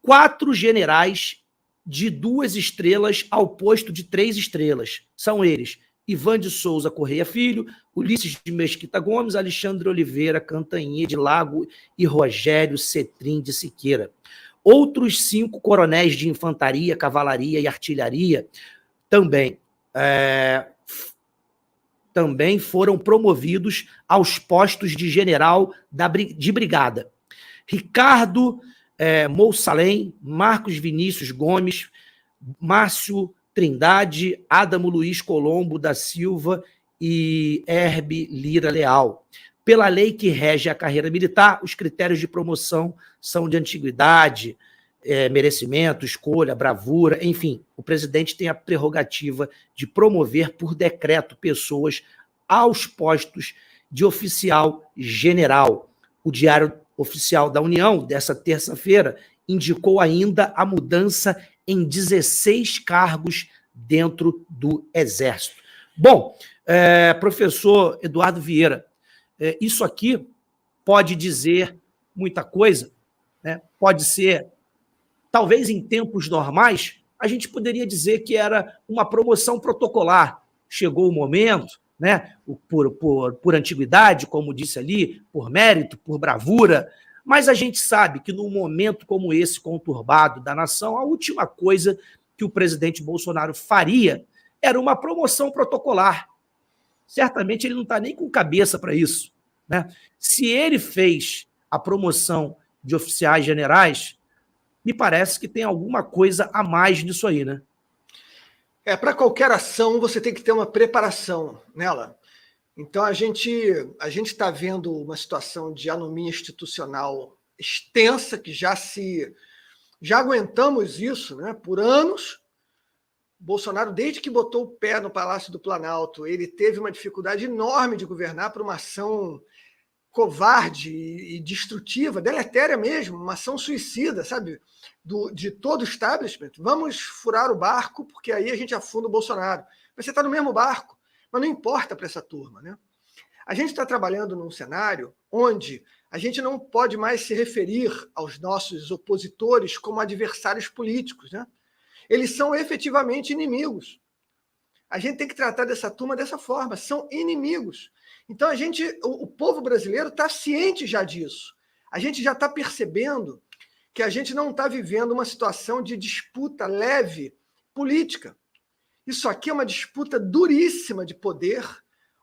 4 generais de 2 estrelas ao posto de 3 estrelas. São eles: Ivan de Souza Correia Filho, Ulisses de Mesquita Gomes, Alexandre Oliveira Cantanhede de Lago e Rogério Cetrim de Siqueira. Outros 5 coronéis de infantaria, cavalaria e artilharia também foram promovidos aos postos de general de brigada. Ricardo Moussalem, Marcos Vinícius Gomes, Márcio Trindade, Adamo Luiz Colombo da Silva e Herbe Lira Leal. Pela lei que rege a carreira militar, os critérios de promoção são de antiguidade, merecimento, escolha, bravura, enfim. O presidente tem a prerrogativa de promover por decreto pessoas aos postos de oficial general. O Diário Oficial da União, dessa terça-feira, indicou ainda a mudança em 16 cargos dentro do Exército. Bom, professor Eduardo Vieira, isso aqui pode dizer muita coisa, né? Pode ser talvez em tempos normais, a gente poderia dizer que era uma promoção protocolar. Chegou o momento, né, por antiguidade, como disse ali, por mérito, por bravura, mas a gente sabe que num momento como esse conturbado da nação, a última coisa que o presidente Bolsonaro faria era uma promoção protocolar. Certamente ele não está nem com cabeça para isso, né? Se ele fez a promoção de oficiais generais, me parece que tem alguma coisa a mais nisso aí, né? Para qualquer ação você tem que ter uma preparação nela. Então a gente está vendo uma situação de anomia institucional extensa, que já aguentamos isso, né, por anos. Bolsonaro, desde que botou o pé no Palácio do Planalto, ele teve uma dificuldade enorme de governar por uma ação covarde e destrutiva, deletéria mesmo, uma ação suicida, sabe? De todo o establishment. Vamos furar o barco, porque aí a gente afunda o Bolsonaro. Mas você está no mesmo barco, mas não importa para essa turma, né? A gente está trabalhando num cenário onde a gente não pode mais se referir aos nossos opositores como adversários políticos, né? Eles são efetivamente inimigos. A gente tem que tratar dessa turma dessa forma, são inimigos. Então o povo brasileiro está ciente já disso. A gente já está percebendo que a gente não está vivendo uma situação de disputa leve política. Isso aqui é uma disputa duríssima de poder,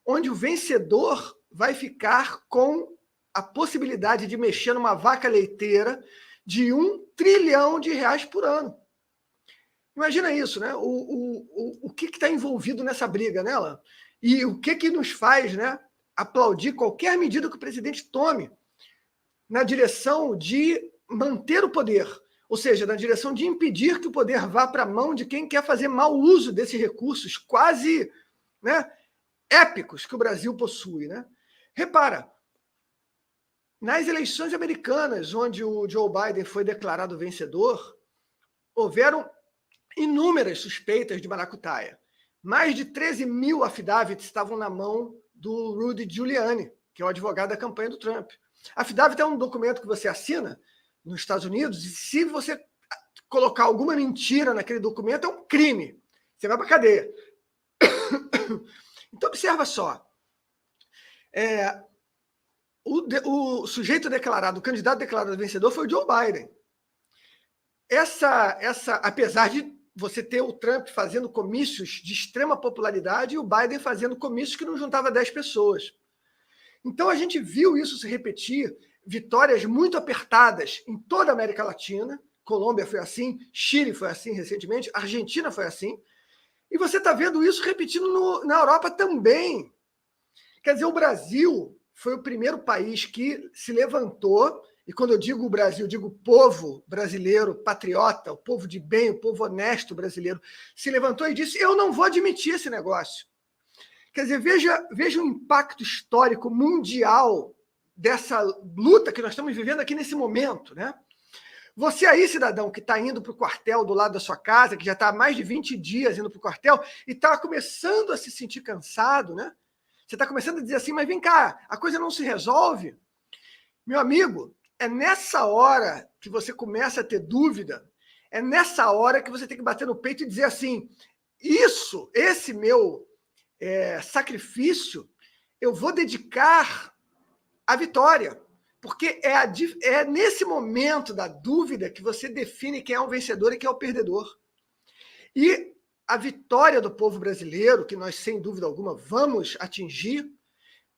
onde o vencedor vai ficar com a possibilidade de mexer numa vaca leiteira de R$1 trilhão por ano. Imagina isso, né? O que está envolvido nessa briga, nela? E o que nos faz, né, aplaudir qualquer medida que o presidente tome na direção de manter o poder, ou seja, na direção de impedir que o poder vá para a mão de quem quer fazer mau uso desses recursos quase, né, épicos que o Brasil possui, né? Repara, nas eleições americanas, onde o Joe Biden foi declarado vencedor, houveram inúmeras suspeitas de maracutaia. Mais de 13 mil affidavits estavam na mão do Rudy Giuliani, que é o advogado da campanha do Trump. Affidavit é um documento que você assina nos Estados Unidos e se você colocar alguma mentira naquele documento, é um crime. Você vai para a cadeia. Então, observa só. O sujeito declarado, o candidato declarado vencedor foi o Joe Biden. Apesar de você ter o Trump fazendo comícios de extrema popularidade e o Biden fazendo comícios que não juntava 10 pessoas. Então, a gente viu isso se repetir, vitórias muito apertadas em toda a América Latina. Colômbia foi assim, Chile foi assim recentemente, Argentina foi assim. E você está vendo isso repetindo na Europa também. Quer dizer, o Brasil foi o primeiro país que se levantou, e quando eu digo o Brasil, eu digo o povo brasileiro, patriota, o povo de bem, o povo honesto brasileiro, se levantou e disse, eu não vou admitir esse negócio. Quer dizer, veja o impacto histórico mundial dessa luta que nós estamos vivendo aqui nesse momento, né? Você aí, cidadão, que está indo para o quartel do lado da sua casa, que já está há mais de 20 dias indo para o quartel e está começando a se sentir cansado, né? Você está começando a dizer assim, mas vem cá, a coisa não se resolve. Meu amigo, é nessa hora que você começa a ter dúvida, é nessa hora que você tem que bater no peito e dizer assim, esse meu sacrifício, eu vou dedicar à vitória. Porque é nesse momento da dúvida que você define quem é o vencedor e quem é o perdedor. E a vitória do povo brasileiro, que nós, sem dúvida alguma, vamos atingir,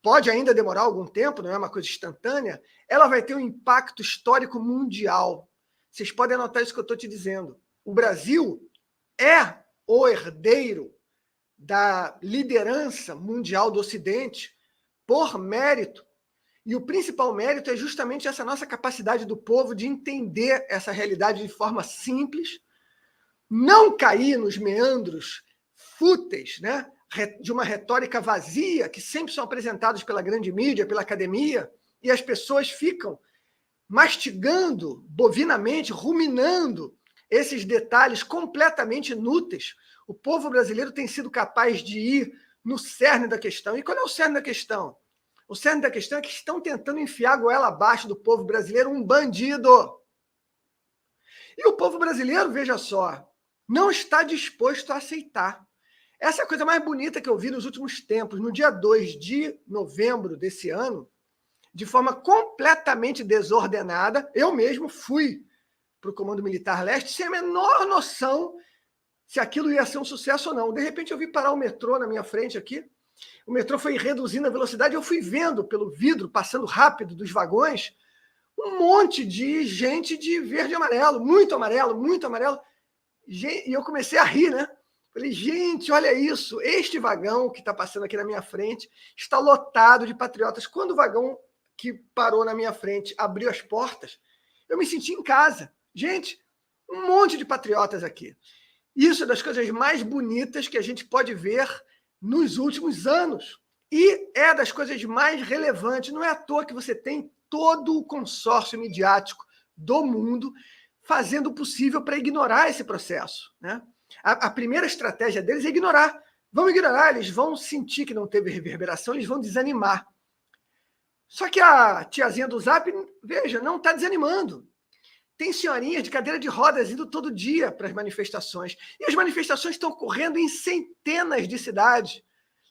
pode ainda demorar algum tempo, não é uma coisa instantânea, ela vai ter um impacto histórico mundial. Vocês podem anotar isso que eu estou te dizendo. O Brasil é o herdeiro da liderança mundial do Ocidente por mérito. E o principal mérito é justamente essa nossa capacidade do povo de entender essa realidade de forma simples, não cair nos meandros fúteis, né, de uma retórica vazia, que sempre são apresentados pela grande mídia, pela academia, e as pessoas ficam mastigando bovinamente, ruminando esses detalhes completamente inúteis. O povo brasileiro tem sido capaz de ir no cerne da questão. E qual é o cerne da questão? O cerne da questão é que estão tentando enfiar a goela abaixo do povo brasileiro um bandido. E o povo brasileiro, veja só, não está disposto a aceitar. Essa é a coisa mais bonita que eu vi nos últimos tempos. No dia 2 de novembro desse ano, de forma completamente desordenada, eu mesmo fui para o Comando Militar Leste sem a menor noção se aquilo ia ser um sucesso ou não. De repente eu vi parar o metrô na minha frente aqui, o metrô foi reduzindo a velocidade, eu fui vendo pelo vidro, passando rápido dos vagões, um monte de gente de verde e amarelo, muito amarelo, muito amarelo. E eu comecei a rir, né? Falei, gente, olha isso, este vagão que está passando aqui na minha frente está lotado de patriotas. Quando o vagão que parou na minha frente abriu as portas, eu me senti em casa. Gente, um monte de patriotas aqui. Isso é das coisas mais bonitas que a gente pode ver nos últimos anos. E é das coisas mais relevantes. Não é à toa que você tem todo o consórcio midiático do mundo fazendo o possível para ignorar esse processo, né? A primeira estratégia deles é ignorar. Vão ignorar, eles vão sentir que não teve reverberação, eles vão desanimar. Só que a tiazinha do Zap, veja, não está desanimando. Tem senhorinhas de cadeira de rodas indo todo dia para as manifestações. E as manifestações estão ocorrendo em centenas de cidades.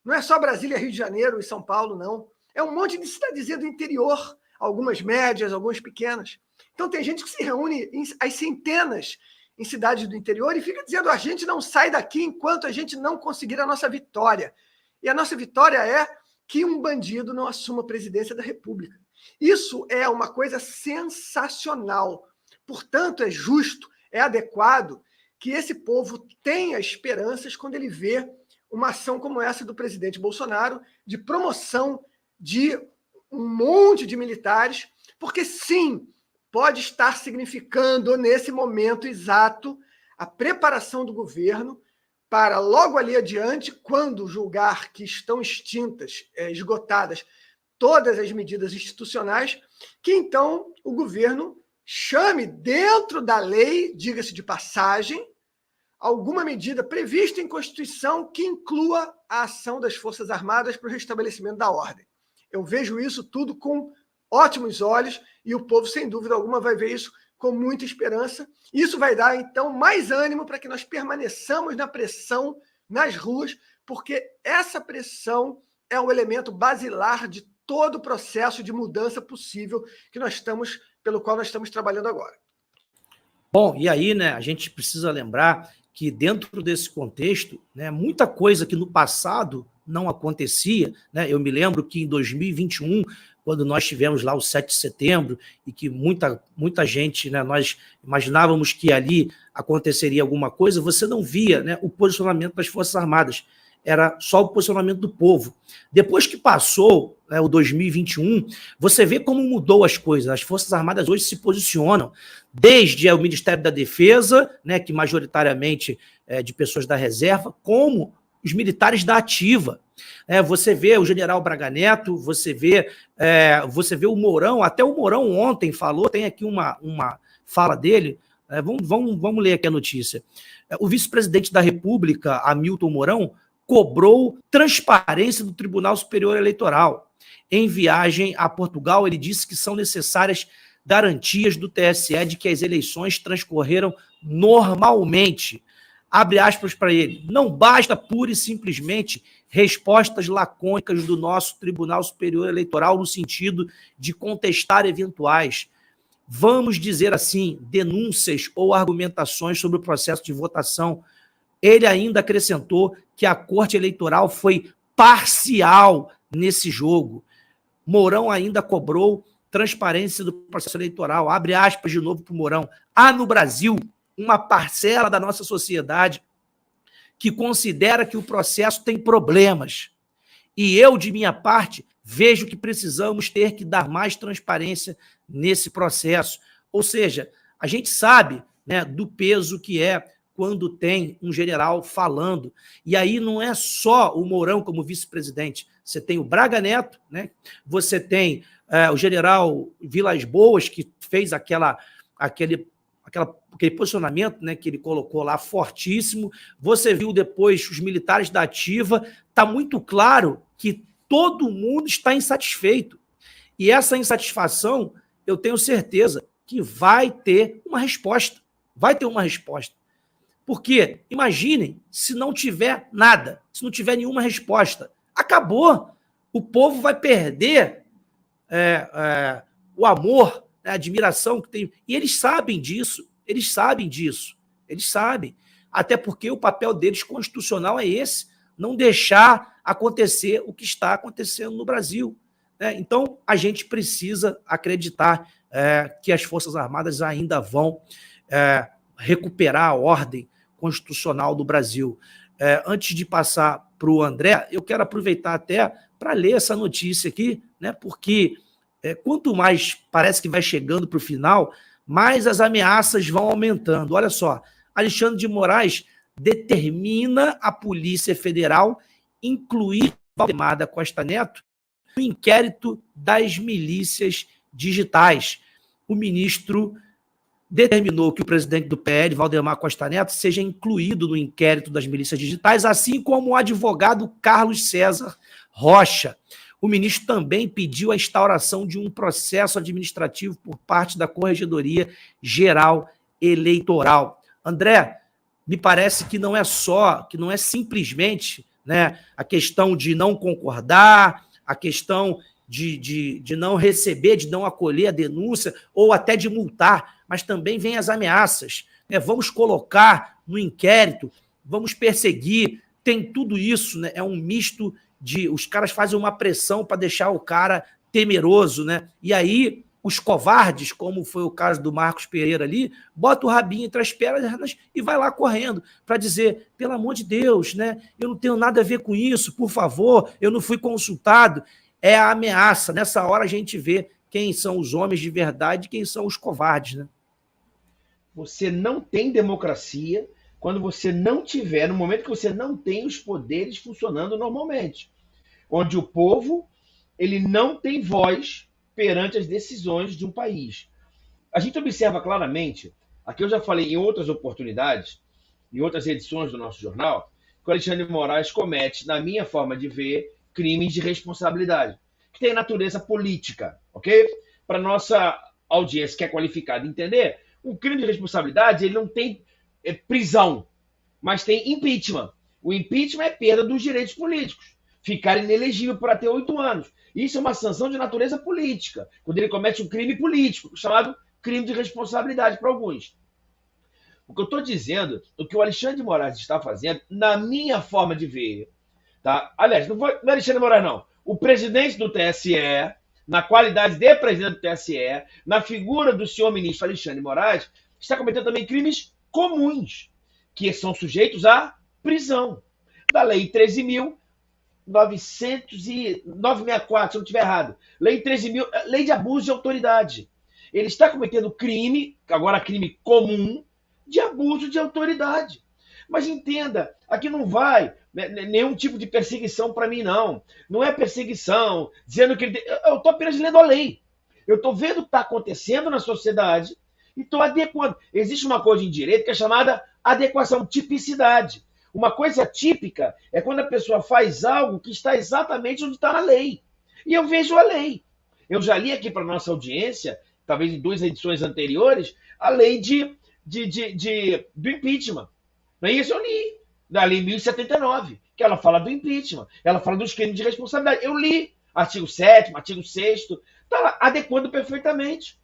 Não é só Brasília, Rio de Janeiro e São Paulo, não. É um monte de cidadezinha do interior, algumas médias, algumas pequenas. Então tem gente que se reúne às centenas em cidades do interior e fica dizendo: a gente não sai daqui enquanto a gente não conseguir a nossa vitória. E a nossa vitória é que um bandido não assuma a presidência da República. Isso é uma coisa sensacional. Portanto, é justo, é adequado que esse povo tenha esperanças quando ele vê uma ação como essa do presidente Bolsonaro, de promoção de um monte de militares, porque sim, pode estar significando, nesse momento exato, a preparação do governo para, logo ali adiante, quando julgar que estão extintas, esgotadas todas as medidas institucionais, que então o governo chame dentro da lei, diga-se de passagem, alguma medida prevista em Constituição que inclua a ação das Forças Armadas para o restabelecimento da ordem. Eu vejo isso tudo com ótimos olhos e o povo, sem dúvida alguma, vai ver isso com muita esperança. Isso vai dar, então, mais ânimo para que nós permaneçamos na pressão nas ruas, porque essa pressão é um elemento basilar de todo o processo de mudança possível pelo qual nós estamos trabalhando agora. Bom, e aí, né, a gente precisa lembrar que dentro desse contexto, né, muita coisa que no passado não acontecia, né? Eu me lembro que em 2021, quando nós tivemos lá o 7 de setembro e que muita gente, né, nós imaginávamos que ali aconteceria alguma coisa, você não via, né, o posicionamento das Forças Armadas, era só o posicionamento do povo. Depois que passou, né, o 2021, você vê como mudou as coisas. As Forças Armadas hoje se posicionam, desde o Ministério da Defesa, né, que majoritariamente é de pessoas da reserva, como os militares da ativa. Você vê o general Braga Neto, você vê o Mourão, até o Mourão ontem falou, tem aqui uma fala dele, vamos ler aqui a notícia. O vice-presidente da República, Hamilton Mourão, cobrou transparência do Tribunal Superior Eleitoral. Em viagem a Portugal, ele disse que são necessárias garantias do TSE de que as eleições transcorreram normalmente. Abre aspas para ele. Não basta pura e simplesmente respostas lacônicas do nosso Tribunal Superior Eleitoral no sentido de contestar eventuais, vamos dizer assim, denúncias ou argumentações sobre o processo de votação. Ele ainda acrescentou que a Corte Eleitoral foi parcial nesse jogo. Mourão ainda cobrou transparência do processo eleitoral. Abre aspas de novo para o Mourão. Há no Brasil uma parcela da nossa sociedade que considera que o processo tem problemas. E eu, de minha parte, vejo que precisamos ter que dar mais transparência nesse processo. Ou seja, a gente sabe, né, do peso que é quando tem um general falando. E aí não é só o Mourão como vice-presidente. Você tem o Braga Neto, né? Você tem o general Vilas Boas, que fez aquele posicionamento, né, que ele colocou lá fortíssimo. Você viu depois os militares da ativa. Está muito claro que todo mundo está insatisfeito. E essa insatisfação, eu tenho certeza que vai ter uma resposta, Vai ter uma resposta. Porque, imaginem, se não tiver nada, se não tiver nenhuma resposta, acabou. O povo vai perder o amor, a admiração que tem. E eles sabem disso, eles sabem. Até porque o papel deles constitucional é esse, não deixar acontecer o que está acontecendo no Brasil. Então, a gente precisa acreditar que as Forças Armadas ainda vão recuperar a ordem constitucional do Brasil. Antes de passar para o André, eu quero aproveitar até para ler essa notícia aqui, né, porque quanto mais parece que vai chegando para o final, mais as ameaças vão aumentando. Olha só, Alexandre de Moraes determina a Polícia Federal incluir Valdemar da Costa Neto no inquérito das milícias digitais. O ministro determinou que o presidente do PL, Valdemar Costa Neto, seja incluído no inquérito das milícias digitais, assim como o advogado Carlos César Rocha. O ministro também pediu a instauração de um processo administrativo por parte da Corregedoria Geral Eleitoral. André, me parece que não é simplesmente, né, a questão de não concordar, a questão de não receber, de não acolher a denúncia, ou até de multar, mas também vem as ameaças. Vamos colocar no inquérito, vamos perseguir, tem tudo isso, né? É um misto de... Os caras fazem uma pressão para deixar o cara temeroso, né? E aí, os covardes, como foi o caso do Marcos Pereira ali, bota o rabinho entre as pernas e vai lá correndo para dizer, pelo amor de Deus, né? Eu não tenho nada a ver com isso, por favor, eu não fui consultado. É a ameaça. Nessa hora a gente vê quem são os homens de verdade e quem são os covardes, né? Você não tem democracia quando você não tiver, no momento que você não tem os poderes funcionando normalmente. Onde o povo ele não tem voz perante as decisões de um país. A gente observa claramente, aqui eu já falei em outras oportunidades, em outras edições do nosso jornal, que o Alexandre de Moraes comete, na minha forma de ver, crimes de responsabilidade, que tem natureza política, ok? Para nossa audiência que é qualificada entender, um crime de responsabilidade ele não tem prisão, mas tem impeachment. O impeachment é perda dos direitos políticos, ficar inelegível por até 8 anos. Isso é uma sanção de natureza política, quando ele comete um crime político, chamado crime de responsabilidade para alguns. O que eu estou dizendo, o que o Alexandre de Moraes está fazendo, na minha forma de ver, tá? Aliás, não é Alexandre de Moraes, não. O presidente do TSE, na qualidade de presidente do TSE, na figura do senhor ministro Alexandre de Moraes, está cometendo também crimes comuns, que são sujeitos à prisão. Da Lei 13.964, se eu não estiver errado. Lei 13.000, Lei de abuso de autoridade. Ele está cometendo crime, agora crime comum, de abuso de autoridade. Mas entenda, aqui não vai nenhum tipo de perseguição para mim, não. Não é perseguição, dizendo que ele... Eu estou apenas lendo a lei. Eu estou vendo o que está acontecendo na sociedade e estou adequando. Existe uma coisa em direito que é chamada adequação, tipicidade. Uma coisa típica é quando a pessoa faz algo que está exatamente onde está na lei. E eu vejo a lei. Eu já li aqui para a nossa audiência, talvez em 2 edições anteriores, a lei do impeachment. Não é isso? Eu li. Da Lei 1079, que ela fala do impeachment, ela fala dos crimes de responsabilidade. Eu li. Artigo 7º, artigo 6º, está lá, adequando perfeitamente.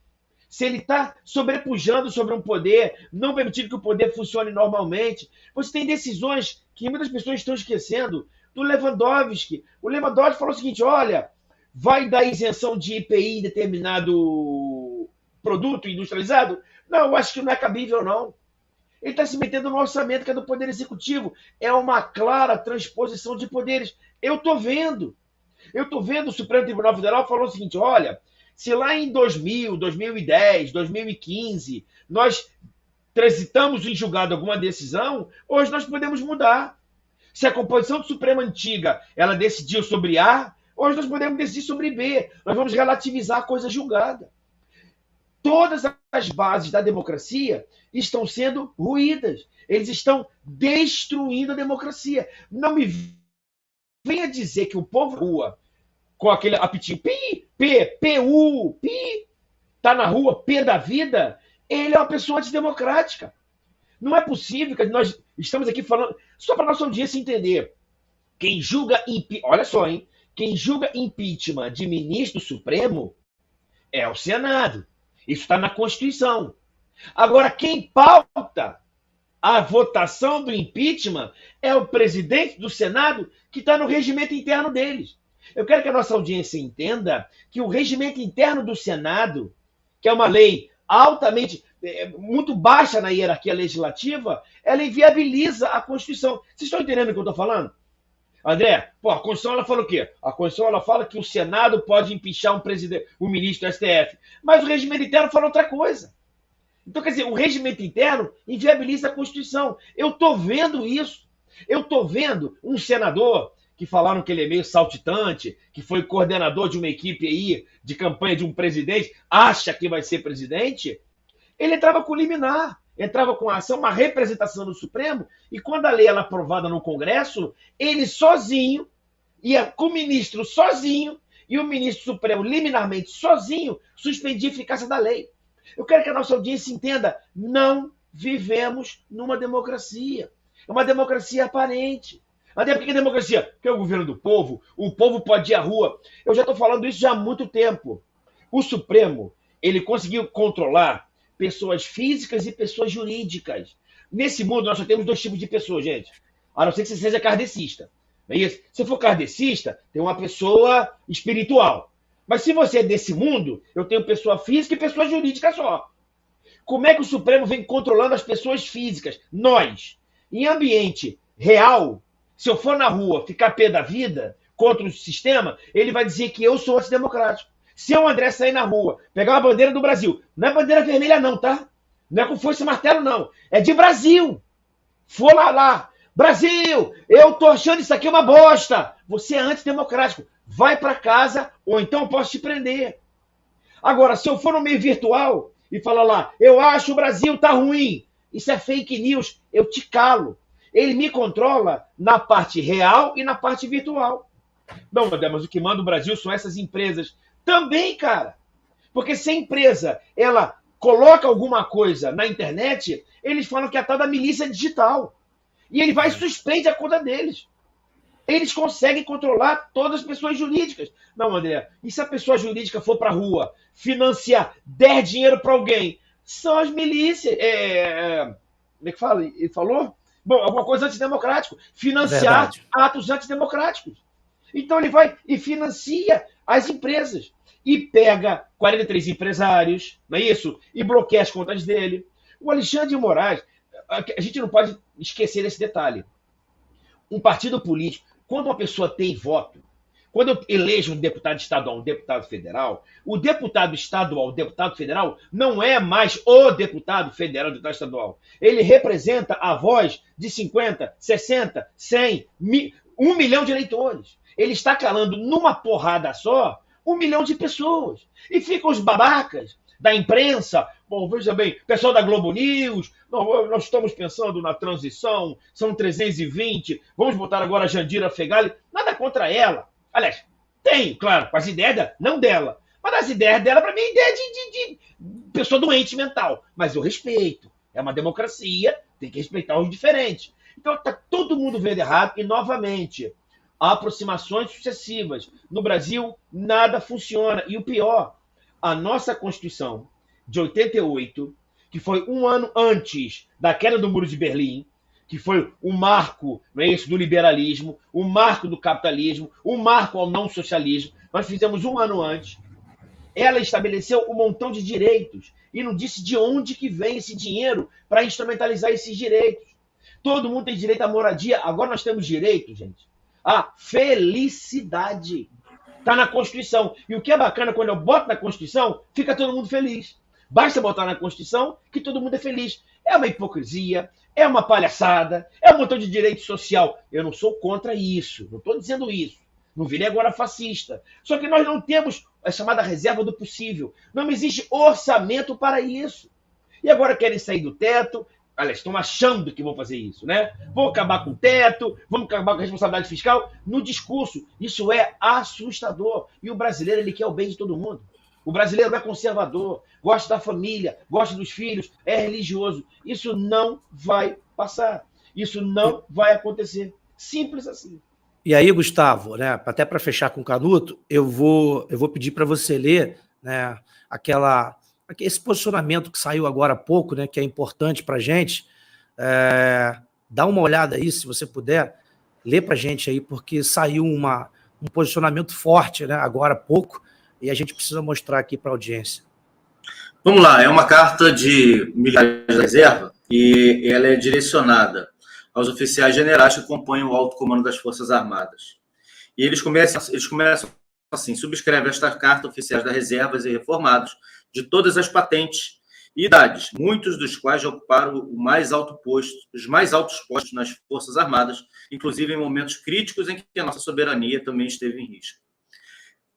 Se ele está sobrepujando sobre um poder, não permitindo que o poder funcione normalmente, você tem decisões que muitas pessoas estão esquecendo, do Lewandowski. O Lewandowski falou o seguinte, olha, vai dar isenção de IPI em determinado produto industrializado? Não, eu acho que não é cabível, não. Ele está se metendo no orçamento que é do Poder Executivo. É uma clara transposição de poderes. Eu estou vendo. O Supremo Tribunal Federal falou o seguinte, olha, se lá em 2000, 2010, 2015, nós transitamos em julgado alguma decisão, hoje nós podemos mudar. Se a composição do Supremo antiga ela decidiu sobre A, hoje nós podemos decidir sobre B. Nós vamos relativizar a coisa julgada. Todas as bases da democracia estão sendo ruídas. Eles estão destruindo a democracia. Não me venha dizer que o povo rua com aquele apitinho pi, P, PU, pi, tá na rua, P da vida, ele é uma pessoa antidemocrática. Não é possível que nós estamos aqui falando, só para nossa audiência entender. Quem julga, olha só, hein? Quem julga impeachment de ministro supremo é o Senado. Isso está na Constituição. Agora, quem pauta a votação do impeachment é o presidente do Senado, que está no regimento interno deles. Eu quero que a nossa audiência entenda que o regimento interno do Senado, que é uma lei altamente, muito baixa na hierarquia legislativa, ela inviabiliza a Constituição. Vocês estão entendendo o que eu estou falando? André, a Constituição ela fala o quê? A Constituição ela fala que o Senado pode impeachar um ministro do STF, mas o regimento interno fala outra coisa. Então, quer dizer, o regimento interno inviabiliza a Constituição. Eu estou vendo isso. Eu estou vendo um senador que falaram que ele é meio saltitante, que foi coordenador de uma equipe aí de campanha de um presidente, acha que vai ser presidente, ele entrava com liminar, entrava com a ação, uma representação do Supremo, e quando a lei era aprovada no Congresso, ele sozinho, ia com o ministro sozinho, e o ministro Supremo liminarmente sozinho, suspendia a eficácia da lei. Eu quero que a nossa audiência entenda, não vivemos numa democracia. É uma democracia aparente. Até porque é democracia? Porque é o governo do povo, o povo pode ir à rua. Eu já estou falando isso já há muito tempo. O Supremo, ele conseguiu controlar pessoas físicas e pessoas jurídicas. Nesse mundo, nós só temos dois tipos de pessoas, gente. A não ser que você seja kardecista. Não é isso? Se for kardecista, tem uma pessoa espiritual. Mas se você é desse mundo, eu tenho pessoa física e pessoa jurídica só. Como é que o Supremo vem controlando as pessoas físicas? Nós, em ambiente real, se eu for na rua ficar pé da vida contra o sistema, ele vai dizer que eu sou antidemocrático. Se eu, André, sair na rua, pegar uma bandeira do Brasil, não é bandeira vermelha não, tá? Não é com foice e martelo, não. É de Brasil. For lá. Brasil, eu tô achando isso aqui uma bosta. Você é antidemocrático. Vai para casa ou então eu posso te prender. Agora, se eu for no meio virtual e falar lá, eu acho o Brasil tá ruim, isso é fake news, eu te calo. Ele me controla na parte real e na parte virtual. Não, André, mas o que manda o Brasil são essas empresas. Também, cara. Porque se a empresa, ela coloca alguma coisa na internet, eles falam que é a tal da milícia digital. E ele vai e suspende a conta deles. Eles conseguem controlar todas as pessoas jurídicas. Não, André, e se a pessoa jurídica for para a rua financiar, der dinheiro para alguém? São as milícias. Como é que fala? Ele falou? Bom, alguma coisa antidemocrática. Financiar atos antidemocráticos. Então ele vai e financia as empresas. E pega 43 empresários, não é isso? E bloqueia as contas dele. O Alexandre de Moraes, a gente não pode esquecer desse detalhe. Um partido político, quando uma pessoa tem voto, quando eu elejo um deputado estadual, um deputado federal, o deputado estadual, o deputado federal, não é mais o deputado federal, o deputado estadual. Ele representa a voz de 50, 60, 100, 1 milhão de eleitores. Ele está calando numa porrada só 1 milhão de pessoas. E ficam os babacas da imprensa. Bom, veja bem, pessoal da Globo News, nós estamos pensando na transição, são 320, vamos botar agora a Jandira Fegali. Nada contra ela. Aliás, tem, claro, com as ideias não dela. Mas as ideias dela, para mim, é ideia de pessoa doente mental. Mas eu respeito. É uma democracia, tem que respeitar os diferentes. Então, está todo mundo vendo errado. E, novamente, aproximações sucessivas. No Brasil, nada funciona. E o pior, a nossa Constituição de 88, que foi um ano antes da queda do Muro de Berlim, que foi o marco, não é isso, do liberalismo, o marco do capitalismo, o marco ao não socialismo. Nós fizemos um ano antes. Ela estabeleceu um montão de direitos e não disse de onde que vem esse dinheiro para instrumentalizar esses direitos. Todo mundo tem direito à moradia. Agora nós temos direito, gente, à felicidade. Está na Constituição. E o que é bacana, quando eu boto na Constituição, fica todo mundo feliz. Basta botar na Constituição que todo mundo é feliz. É uma hipocrisia, é uma palhaçada, é um montão de direito social. Eu não sou contra isso, não estou dizendo isso. Não virei agora fascista. Só que nós não temos a chamada reserva do possível. Não existe orçamento para isso. E agora querem sair do teto. Aliás, estão achando que vão fazer isso, né? Vão acabar com o teto, vamos acabar com a responsabilidade fiscal. No discurso, isso é assustador. E o brasileiro, ele quer o bem de todo mundo. O brasileiro é conservador, gosta da família, gosta dos filhos, é religioso. Isso não vai passar. Isso não vai acontecer. Simples assim. E aí, Gustavo, né, até para fechar com o Canuto, eu vou pedir para você ler, né, esse posicionamento que saiu agora há pouco, né, que é importante para a gente. Dá uma olhada aí, se você puder, lê para a gente aí, porque saiu um posicionamento forte, né, agora há pouco, e a gente precisa mostrar aqui para a audiência. Vamos lá, é uma carta de militares da reserva e ela é direcionada aos oficiais generais que compõem o alto comando das Forças Armadas. E eles começam assim: subscreve esta carta oficiais das reservas e reformados de todas as patentes e idades, muitos dos quais já ocuparam os mais altos postos nas Forças Armadas, inclusive em momentos críticos em que a nossa soberania também esteve em risco.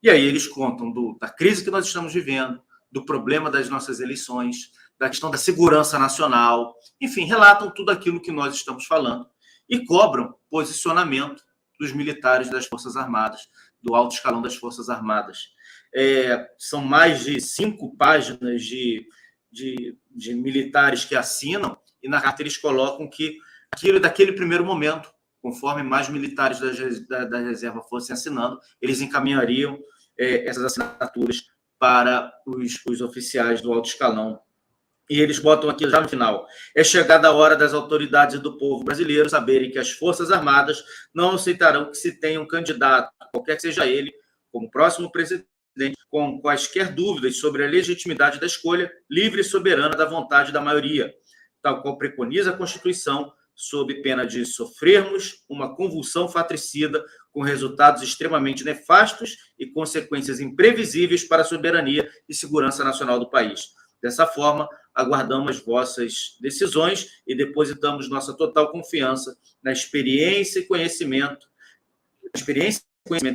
E aí eles contam da crise que nós estamos vivendo, do problema das nossas eleições, da questão da segurança nacional, enfim, relatam tudo aquilo que nós estamos falando e cobram posicionamento dos militares das Forças Armadas, do alto escalão das Forças Armadas. São mais de 5 páginas de militares que assinam, e na carta eles colocam que aquilo daquele primeiro momento, conforme mais militares da reserva fossem assinando, eles encaminhariam essas assinaturas para os oficiais do alto escalão. E eles botam aqui já no final: é chegada a hora das autoridades e do povo brasileiro saberem que as Forças Armadas não aceitarão que se tenha um candidato, qualquer que seja ele, como próximo presidente, com quaisquer dúvidas sobre a legitimidade da escolha livre e soberana da vontade da maioria, tal qual preconiza a Constituição, sob pena de sofrermos uma convulsão fratricida com resultados extremamente nefastos e consequências imprevisíveis para a soberania e segurança nacional do país. Dessa forma, aguardamos vossas decisões e depositamos nossa total confiança na experiência e conhecimento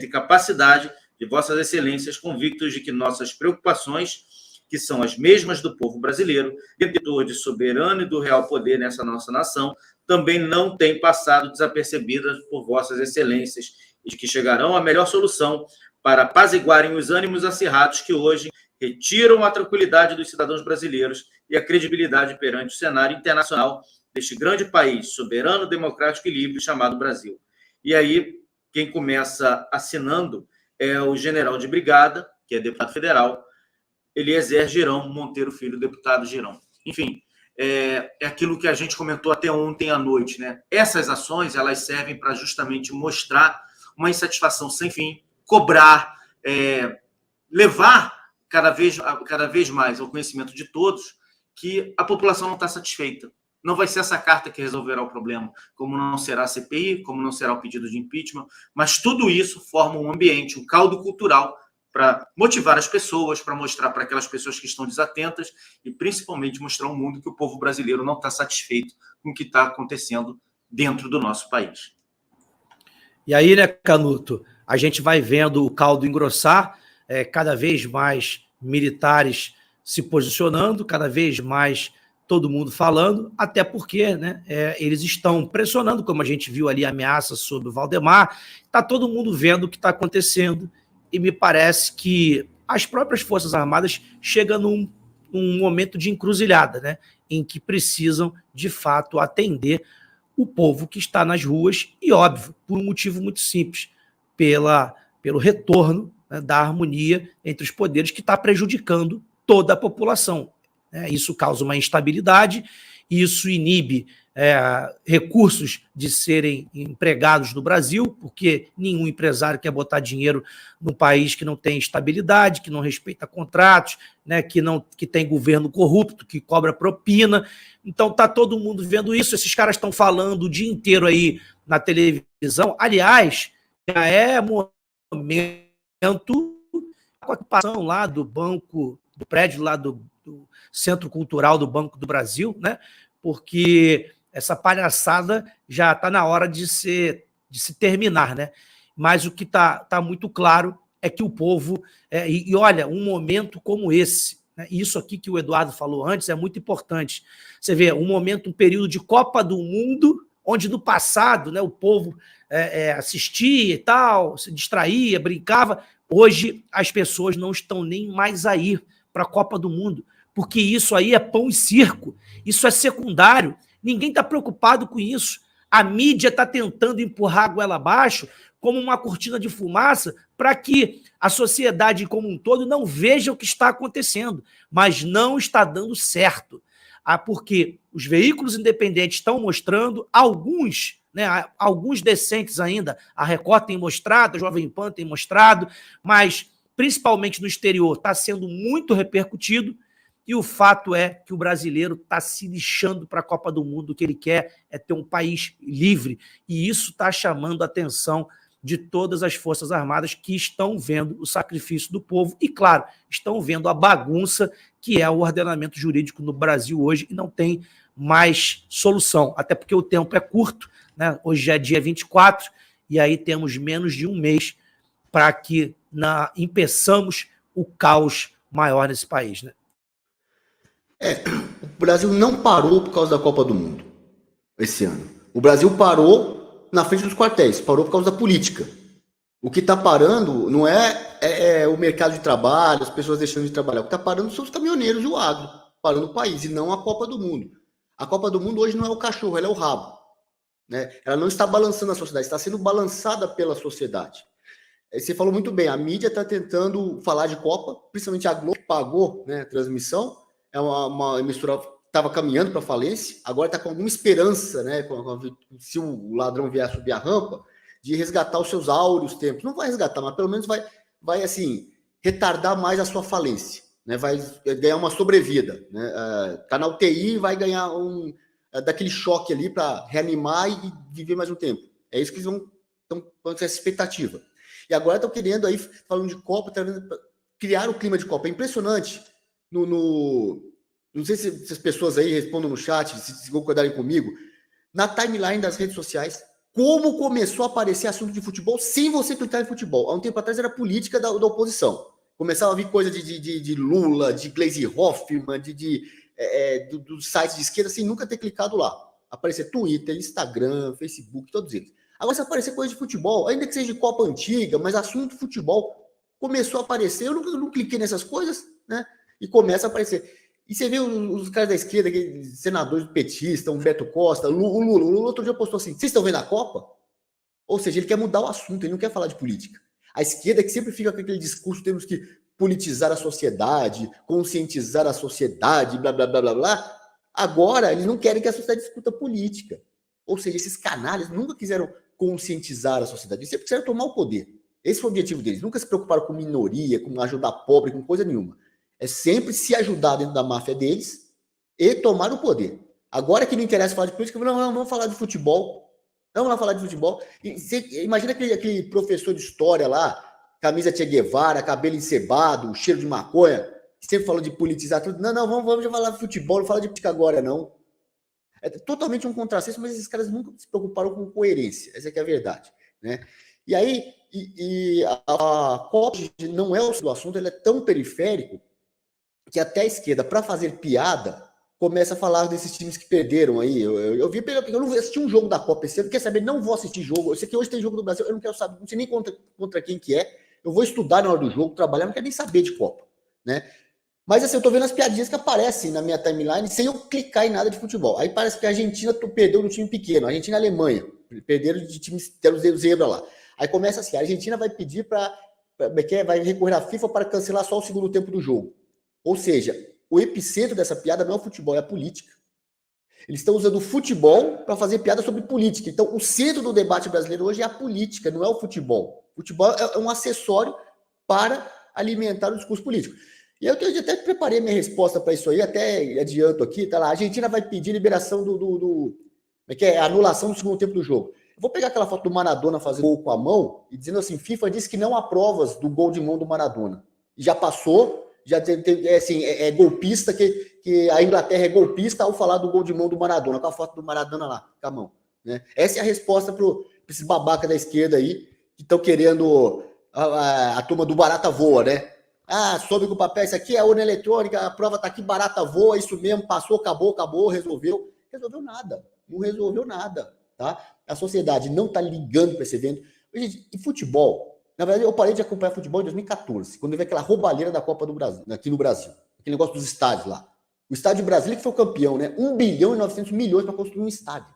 e capacidade de vossas excelências, convictos de que nossas preocupações, que são as mesmas do povo brasileiro, detentor de soberano e do real poder nessa nossa nação, também não têm passado desapercebidas por vossas excelências e de que chegarão à melhor solução para apaziguarem os ânimos acirrados que hoje retiram a tranquilidade dos cidadãos brasileiros e a credibilidade perante o cenário internacional deste grande país, soberano, democrático e livre, chamado Brasil. E aí, quem começa assinando é o general de brigada, que é deputado federal, Eliezer Girão Monteiro Filho, deputado Girão. Enfim, é aquilo que a gente comentou até ontem à noite, né? Essas ações, elas servem para justamente mostrar uma insatisfação sem fim, cobrar, levar cada vez mais ao conhecimento de todos que a população não está satisfeita. Não vai ser essa carta que resolverá o problema, como não será a CPI, como não será o pedido de impeachment, mas tudo isso forma um ambiente, um caldo cultural para motivar as pessoas, para mostrar para aquelas pessoas que estão desatentas e principalmente mostrar ao mundo que o povo brasileiro não está satisfeito com o que está acontecendo dentro do nosso país. E aí, né, Canuto, a gente vai vendo o caldo engrossar, cada vez mais militares se posicionando, cada vez mais todo mundo falando, até porque, né, eles estão pressionando, como a gente viu ali, ameaças sobre o Valdemar. Está todo mundo vendo o que está acontecendo e me parece que as próprias Forças Armadas chegam num momento de encruzilhada, né, em que precisam, de fato, atender o povo que está nas ruas e, óbvio, por um motivo muito simples, pelo retorno, né, da harmonia entre os poderes que está prejudicando toda a população. Isso causa uma instabilidade, isso inibe recursos de serem empregados no Brasil, porque nenhum empresário quer botar dinheiro num país que não tem estabilidade, que não respeita contratos, né, que tem governo corrupto, que cobra propina. Então está todo mundo vendo isso, esses caras estão falando o dia inteiro aí na televisão. Aliás, já é momento com a ocupação lá do banco, do prédio lá do Centro Cultural do Banco do Brasil, né? Porque essa palhaçada já está na hora de se terminar, né? Mas o que está muito claro é que o povo... E olha, um momento como esse, né? Isso aqui que o Eduardo falou antes é muito importante. Você vê, um período de Copa do Mundo, onde no passado, né, o povo assistia e tal, se distraía, brincava. Hoje as pessoas não estão nem mais aí para a Copa do Mundo, porque isso aí é pão e circo, isso é secundário, ninguém está preocupado com isso. A mídia está tentando empurrar a goela abaixo como uma cortina de fumaça para que a sociedade como um todo não veja o que está acontecendo, mas não está dando certo. Porque os veículos independentes estão mostrando, alguns, né, alguns decentes ainda, a Record tem mostrado, a Jovem Pan tem mostrado, mas principalmente no exterior está sendo muito repercutido, e o fato é que o brasileiro está se lixando para a Copa do Mundo. O que ele quer é ter um país livre, e isso está chamando a atenção de todas as Forças Armadas que estão vendo o sacrifício do povo e, claro, estão vendo a bagunça que é o ordenamento jurídico no Brasil hoje e não tem mais solução, até porque o tempo é curto, né? Hoje é dia 24 e aí temos menos de um mês para que impeçamos o caos maior nesse país, né? O Brasil não parou por causa da Copa do Mundo esse ano. O Brasil parou na frente dos quartéis, parou por causa da política. O que está parando não é o mercado de trabalho, as pessoas deixando de trabalhar. O que está parando são os caminhoneiros e o agro, parando o país, e não a Copa do Mundo. A Copa do Mundo hoje não é o cachorro, ela é o rabo. Né? Ela não está balançando a sociedade, está sendo balançada pela sociedade. Você falou muito bem, a mídia está tentando falar de Copa, principalmente a Globo, que pagou, né, a transmissão, é uma emissora que estava caminhando para falência, agora está com alguma esperança, né, se o ladrão vier subir a rampa, de resgatar os seus áureos tempos. Não vai resgatar, mas pelo menos vai assim, retardar mais a sua falência, né, vai ganhar uma sobrevida. Né, tá na UTI, vai ganhar daquele choque ali para reanimar e viver mais um tempo. É isso que eles estão com essa expectativa. E agora estão querendo aí, falando de Copa, criar o clima de Copa. É impressionante. Não sei se as pessoas aí respondam no chat, se concordarem comigo, na timeline das redes sociais, como começou a aparecer assunto de futebol sem você clicar em futebol. Há um tempo atrás era política da oposição. Começava a vir coisa de Lula, de Gleisi Hoffmann, dos sites de esquerda, sem nunca ter clicado lá. Aparecer Twitter, Instagram, Facebook, todos eles. Agora, se aparecer coisa de futebol, ainda que seja de Copa antiga, mas assunto de futebol começou a aparecer. Eu não cliquei nessas coisas, né? E começa a aparecer. E você vê os caras da esquerda, senadores petistas, Humberto Costa, o Lula outro dia postou assim: vocês estão vendo a Copa? Ou seja, ele quer mudar o assunto, ele não quer falar de política. A esquerda que sempre fica com aquele discurso, temos que politizar a sociedade, conscientizar a sociedade, blá, blá, blá, blá, blá. Agora, eles não querem que a sociedade discuta política. Ou seja, esses canalhas nunca quiseram conscientizar a sociedade, eles sempre quiseram tomar o poder. Esse foi o objetivo deles. Nunca se preocuparam com minoria, com ajudar pobre, com coisa nenhuma. É sempre se ajudar dentro da máfia deles e tomar o poder. Agora que não interessa falar de política, não, vamos falar de futebol. Vamos lá falar de futebol. E você, imagina aquele professor de história lá, camisa Che Guevara, cabelo encebado, cheiro de maconha, que sempre falou de politizar tudo. Não, vamos já falar de futebol, não fala de política agora, não. É totalmente um contrassenso, mas esses caras nunca se preocuparam com coerência. Essa é que é a verdade. Né? E aí, a Copa não é o assunto, ele é tão periférico que até a esquerda, para fazer piada, começa a falar desses times que perderam aí. Eu não vou assistir um jogo da Copa esse ano, quer saber? Não vou assistir jogo. Eu sei que hoje tem jogo do Brasil, eu não quero saber, não sei nem contra quem que é. Eu vou estudar na hora do jogo, trabalhar, não quero nem saber de Copa. Né? Mas assim, eu tô vendo as piadinhas que aparecem na minha timeline sem eu clicar em nada de futebol. Aí parece que a Argentina perdeu no time pequeno, a Argentina e a Alemanha perderam de times, deram zebra lá. Aí começa assim, a Argentina vai pedir vai recorrer à FIFA para cancelar só o segundo tempo do jogo. Ou seja, o epicentro dessa piada não é o futebol, é a política. Eles estão usando o futebol para fazer piada sobre política. Então, o centro do debate brasileiro hoje é a política, não é o futebol. O futebol é um acessório para alimentar o discurso político. E eu até preparei minha resposta para isso aí, até adianto aqui, tá lá. A Argentina vai pedir liberação a anulação do segundo tempo do jogo. Eu vou pegar aquela foto do Maradona fazendo gol com a mão e dizendo assim, FIFA disse que não há provas do gol de mão do Maradona. Já passou, já é golpista, que a Inglaterra é golpista ao falar do gol de mão do Maradona, com a foto do Maradona lá, com a mão. Né? Essa é a resposta para esses babacas da esquerda aí, que estão querendo a turma do barata voa, né? Soube com o papel, isso aqui é urna eletrônica, a prova tá aqui, barata voa, isso mesmo, passou, acabou, resolveu. Resolveu nada, não resolveu nada, tá? A sociedade não tá ligando para esse evento. Gente, e futebol Na verdade, eu parei de acompanhar futebol em 2014, quando veio aquela roubalheira da Copa do Brasil, aqui no Brasil. Aquele negócio dos estádios lá. O estádio de Brasília que foi o campeão, né? 1 bilhão e 900 milhões para construir um estádio.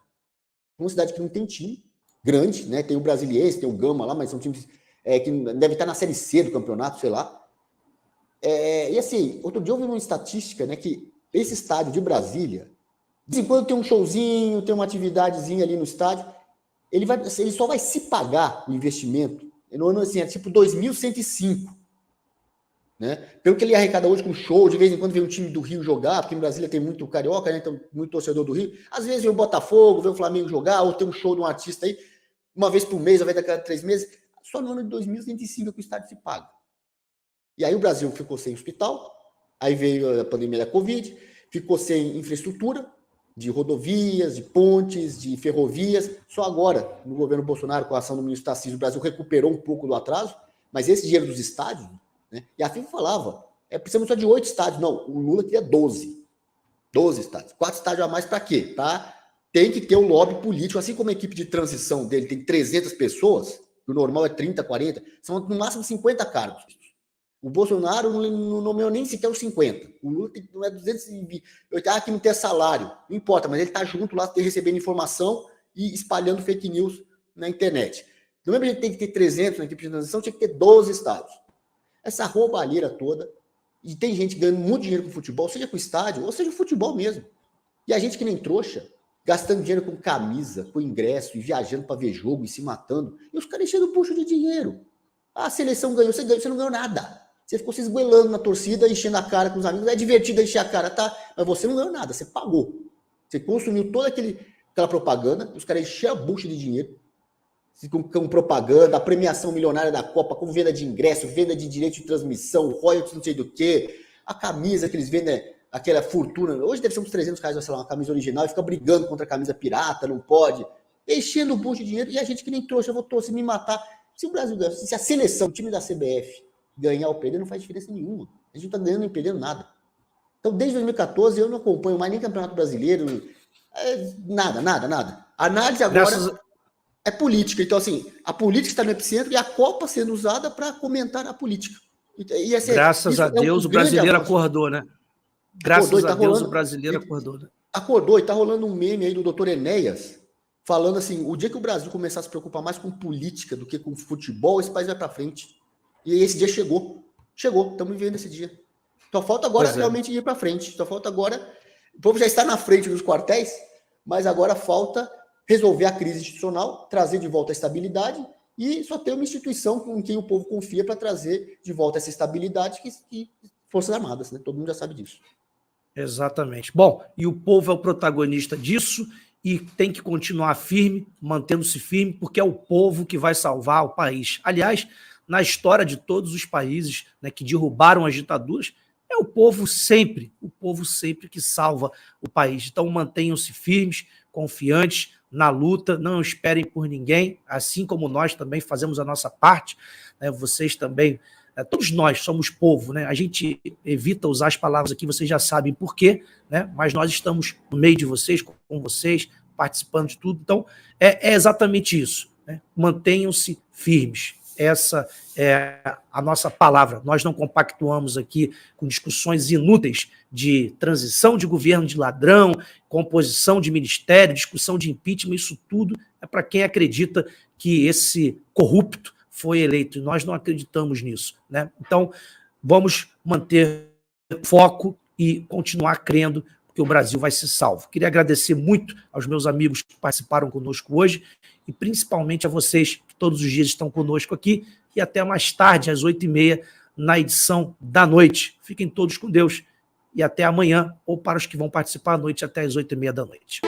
Uma cidade que não tem time grande, né? Tem o Brasiliense, tem o Gama lá, mas são times que devem estar na Série C do campeonato, sei lá. E assim, outro dia eu vi uma estatística, né? Que esse estádio de Brasília, de vez em quando tem um showzinho, tem uma atividadezinha ali no estádio, ele só vai se pagar o investimento no ano assim, é tipo 2.105. Né? Pelo que ele arrecada hoje com show, de vez em quando vem um time do Rio jogar, porque em Brasília tem muito carioca, né? Então muito torcedor do Rio. Às vezes vem o Botafogo, vem o Flamengo jogar, ou tem um show de um artista aí, uma vez por mês, ou vez a cada 3 meses. Só no ano de 2025 é que o estádio se paga. E aí o Brasil ficou sem hospital, aí veio a pandemia da Covid, ficou sem infraestrutura de rodovias, de pontes, de ferrovias. Só agora, no governo Bolsonaro, com a ação do ministro Tarcísio, o Brasil recuperou um pouco do atraso, mas esse dinheiro dos estádios, né? E a FIFA falava, precisamos só de 8 estádios. Não, o Lula queria 12 estádios. 4 estádios a mais para quê? Tem que ter um lobby político, assim como a equipe de transição dele tem 300 pessoas, o normal é 30, 40, são no máximo 50 cargos. O Bolsonaro não nomeou nem sequer os 50. O Lula não é 220. Que não tem salário. Não importa, mas ele está junto lá, recebendo informação e espalhando fake news na internet. Não é que ele tem que ter 300 na equipe de transição, tinha que ter 12 estádios. Essa roubalheira toda, e tem gente ganhando muito dinheiro com futebol, seja com estádio, ou seja com futebol mesmo. E a gente que nem trouxa, gastando dinheiro com camisa, com ingresso, e viajando para ver jogo e se matando, e os caras enchendo o bucho de dinheiro. A seleção ganhou, você não ganhou nada. Você ficou se esgoelando na torcida, enchendo a cara com os amigos. É divertido encher a cara, tá? Mas você não ganhou nada, você pagou. Você consumiu toda aquela propaganda, os caras encheram a bucha de dinheiro, com propaganda, a premiação milionária da Copa, com venda de ingresso, venda de direito de transmissão, royalties não sei do que, a camisa que eles vendem, aquela fortuna. Hoje deve ser uns 300 reais, sei lá, uma camisa original, e fica brigando contra a camisa pirata, não pode. Enchendo o bucho de dinheiro, e a gente que nem trouxa, eu vou torcer, me matar. Se o Brasil ganhar, se a seleção, o time da CBF, ganhar ou perder, não faz diferença nenhuma. A gente não está ganhando nem perdendo nada. Então, desde 2014, eu não acompanho mais nem Campeonato Brasileiro, nada. A análise agora é política. Então, assim, a política está no epicentro e a Copa sendo usada para comentar a política. Graças a Deus, o brasileiro acordou, né? Graças a Deus, o brasileiro acordou. Né? Acordou, e está rolando um meme aí do Dr. Enéas, falando assim, o dia que o Brasil começar a se preocupar mais com política do que com futebol, esse país vai para frente. E esse dia chegou, estamos vivendo esse dia. Só falta agora realmente ir para frente. Só falta agora, o povo já está na frente dos quartéis, mas agora falta resolver a crise institucional, trazer de volta a estabilidade e só ter uma instituição com quem o povo confia para trazer de volta essa estabilidade que Forças Armadas, né? Todo mundo já sabe disso. Exatamente. Bom, e o povo é o protagonista disso e tem que continuar firme, mantendo-se firme, porque é o povo que vai salvar o país. Aliás, na história de todos os países, né, que derrubaram as ditaduras, é o povo sempre que salva o país. Então mantenham-se firmes, confiantes na luta, não esperem por ninguém, assim como nós também fazemos a nossa parte, né, vocês também, todos nós somos povo, né? A gente evita usar as palavras aqui, vocês já sabem por quê, né? Mas nós estamos no meio de vocês, com vocês, participando de tudo, então é exatamente isso, né? Mantenham-se firmes. Essa é a nossa palavra. Nós não compactuamos aqui com discussões inúteis de transição de governo de ladrão, composição de ministério, discussão de impeachment, isso tudo é para quem acredita que esse corrupto foi eleito, e nós não acreditamos nisso, né? Então, vamos manter foco e continuar crendo que o Brasil vai ser salvo. Queria agradecer muito aos meus amigos que participaram conosco hoje e principalmente a vocês que todos os dias estão conosco aqui e até mais tarde, às 8h30, na edição da noite. Fiquem todos com Deus e até amanhã, ou para os que vão participar à noite, até às 8h30 da noite.